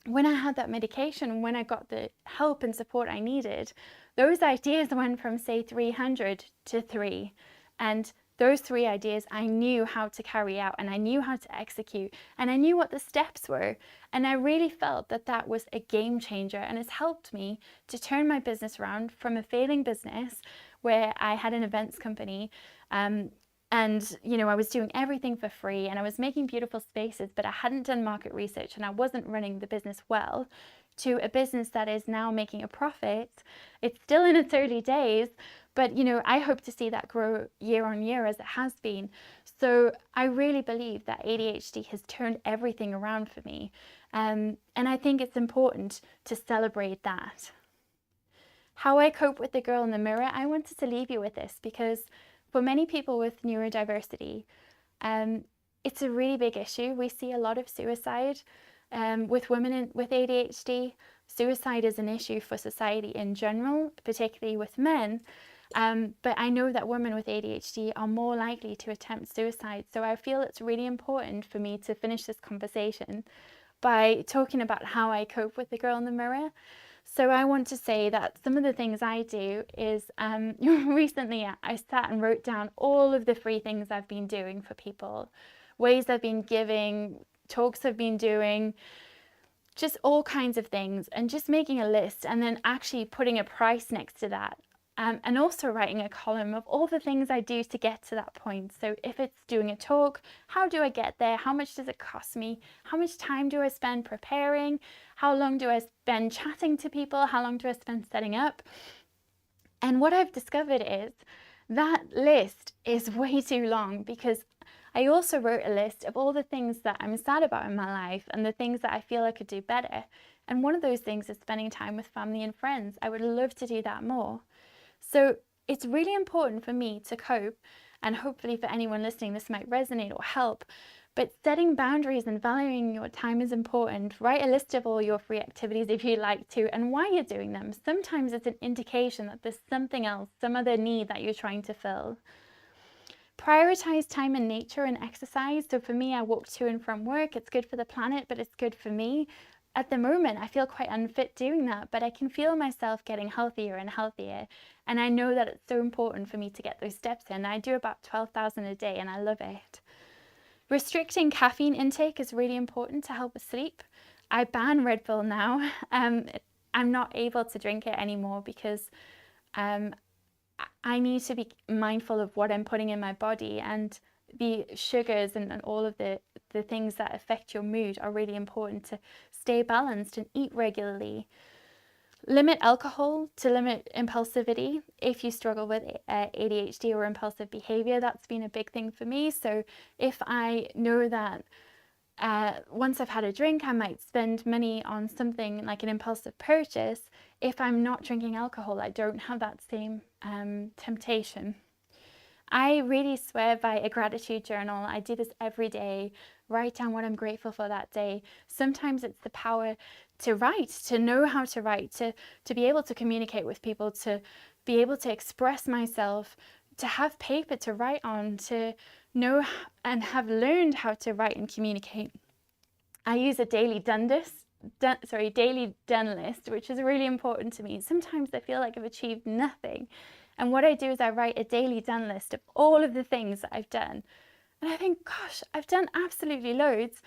when I had that medication, when I got the help and support I needed, those ideas went from, say, 300 to 3. And those 3 ideas I knew how to carry out, and I knew how to execute, and I knew what the steps were. And I really felt that that was a game changer, and it's helped me to turn my business around from a failing business where I had an events company, and you know, I was doing everything for free and I was making beautiful spaces, but I hadn't done market research and I wasn't running the business well, to a business that is now making a profit. It's still in its early days, but you know, I hope to see that grow year on year as it has been. So I really believe that ADHD has turned everything around for me. And I think it's important to celebrate that. How I cope with the girl in the mirror, I wanted to leave you with this because for many people with neurodiversity, it's a really big issue. We see a lot of suicide with women with ADHD. Suicide is an issue for society in general, particularly with men. But I know that women with ADHD are more likely to attempt suicide. So I feel it's really important for me to finish this conversation by talking about how I cope with the girl in the mirror. So I want to say that some of the things I do is, recently I sat and wrote down all of the free things I've been doing for people, ways I've been giving, talks I've been doing, just all kinds of things, and just making a list and then actually putting a price next to that. And also writing a column of all the things I do to get to that point. So if it's doing a talk, how do I get there? How much does it cost me? How much time do I spend preparing? How long do I spend chatting to people? How long do I spend setting up? And what I've discovered is that list is way too long, because I also wrote a list of all the things that I'm sad about in my life and the things that I feel I could do better. And one of those things is spending time with family and friends. I would love to do that more. So it's really important for me to cope, and hopefully for anyone listening this might resonate or help, but setting boundaries and valuing your time is important. Write a list of all your free activities if you like to and why you're doing them. Sometimes it's an indication that there's something else, some other need that you're trying to fill. Prioritize time in nature and exercise. So for me, I walk to and from work. It's good for the planet, but it's good for me. At the moment, I feel quite unfit doing that, but I can feel myself getting healthier and healthier. And I know that it's so important for me to get those steps in. I do about 12,000 a day and I love it. Restricting caffeine intake is really important to help with sleep. I ban Red Bull now. I'm not able to drink it anymore because I need to be mindful of what I'm putting in my body, and the sugars and all of the things that affect your mood are really important to stay balanced and eat regularly. Limit alcohol to limit impulsivity. If you struggle with ADHD or impulsive behavior, that's been a big thing for me. So if I know that once I've had a drink, I might spend money on something like an impulsive purchase, if I'm not drinking alcohol, I don't have that same temptation. I really swear by a gratitude journal. I do this every day. Write down what I'm grateful for that day. Sometimes it's the power to write, to know how to write, to be able to communicate with people, to be able to express myself, to have paper to write on, to know and have learned how to write and communicate. I use a daily done list, which is really important to me. Sometimes I feel like I've achieved nothing. And what I do is I write a daily done list of all of the things that I've done. And I think, gosh, I've done absolutely loads.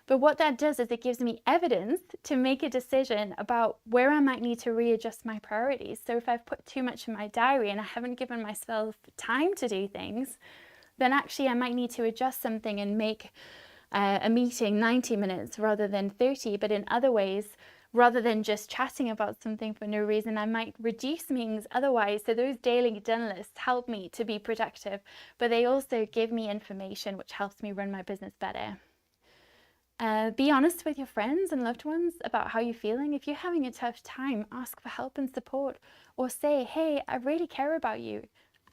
But what that does is it gives me evidence to make a decision about where I might need to readjust my priorities. So if I've put too much in my diary and I haven't given myself time to do things, then actually I might need to adjust something and make a meeting 90 minutes rather than 30. But in other ways, rather than just chatting about something for no reason, I might reduce meetings otherwise. So those daily done lists help me to be productive, but they also give me information which helps me run my business better. Be honest with your friends and loved ones about how you're feeling. If you're having a tough time, ask for help and support, or say, hey, I really care about you.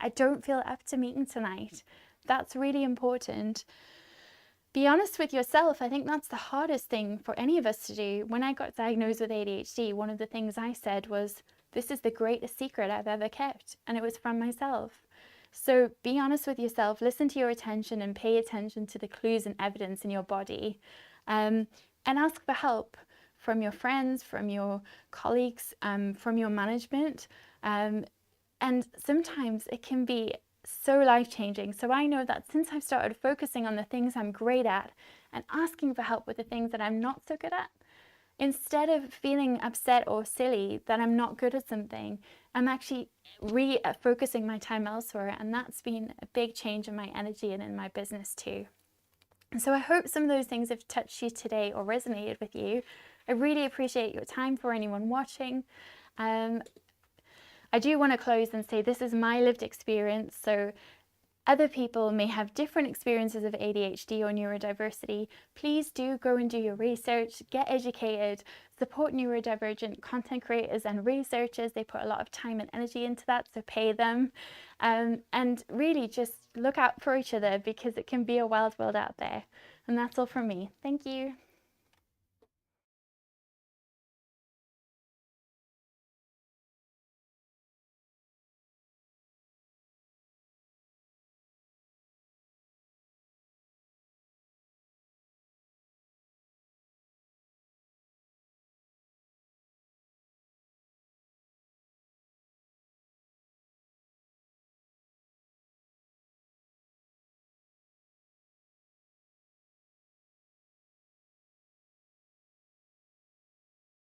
I don't feel up to meeting tonight. That's really important. Be honest with yourself. I think that's the hardest thing for any of us to do. When I got diagnosed with ADHD, one of the things I said was, this is the greatest secret I've ever kept, and it was from myself. So be honest with yourself, listen to your attention and pay attention to the clues and evidence in your body, and ask for help from your friends, from your colleagues, from your management. And sometimes it can be so life-changing. So I know that since I've started focusing on the things I'm great at and asking for help with the things that I'm not so good at, instead of feeling upset or silly that I'm not good at something, I'm actually refocusing my time elsewhere, and that's been a big change in my energy and in my business too. So I hope some of those things have touched you today or resonated with you. I really appreciate your time for anyone watching. I do want to close and say this is my lived experience, so other people may have different experiences of ADHD or neurodiversity. Please do go and do your research, get educated, support neurodivergent content creators and researchers. They put a lot of time and energy into that, so pay them. And really just look out for each other, because it can be a wild world out there. And that's all from me. Thank you.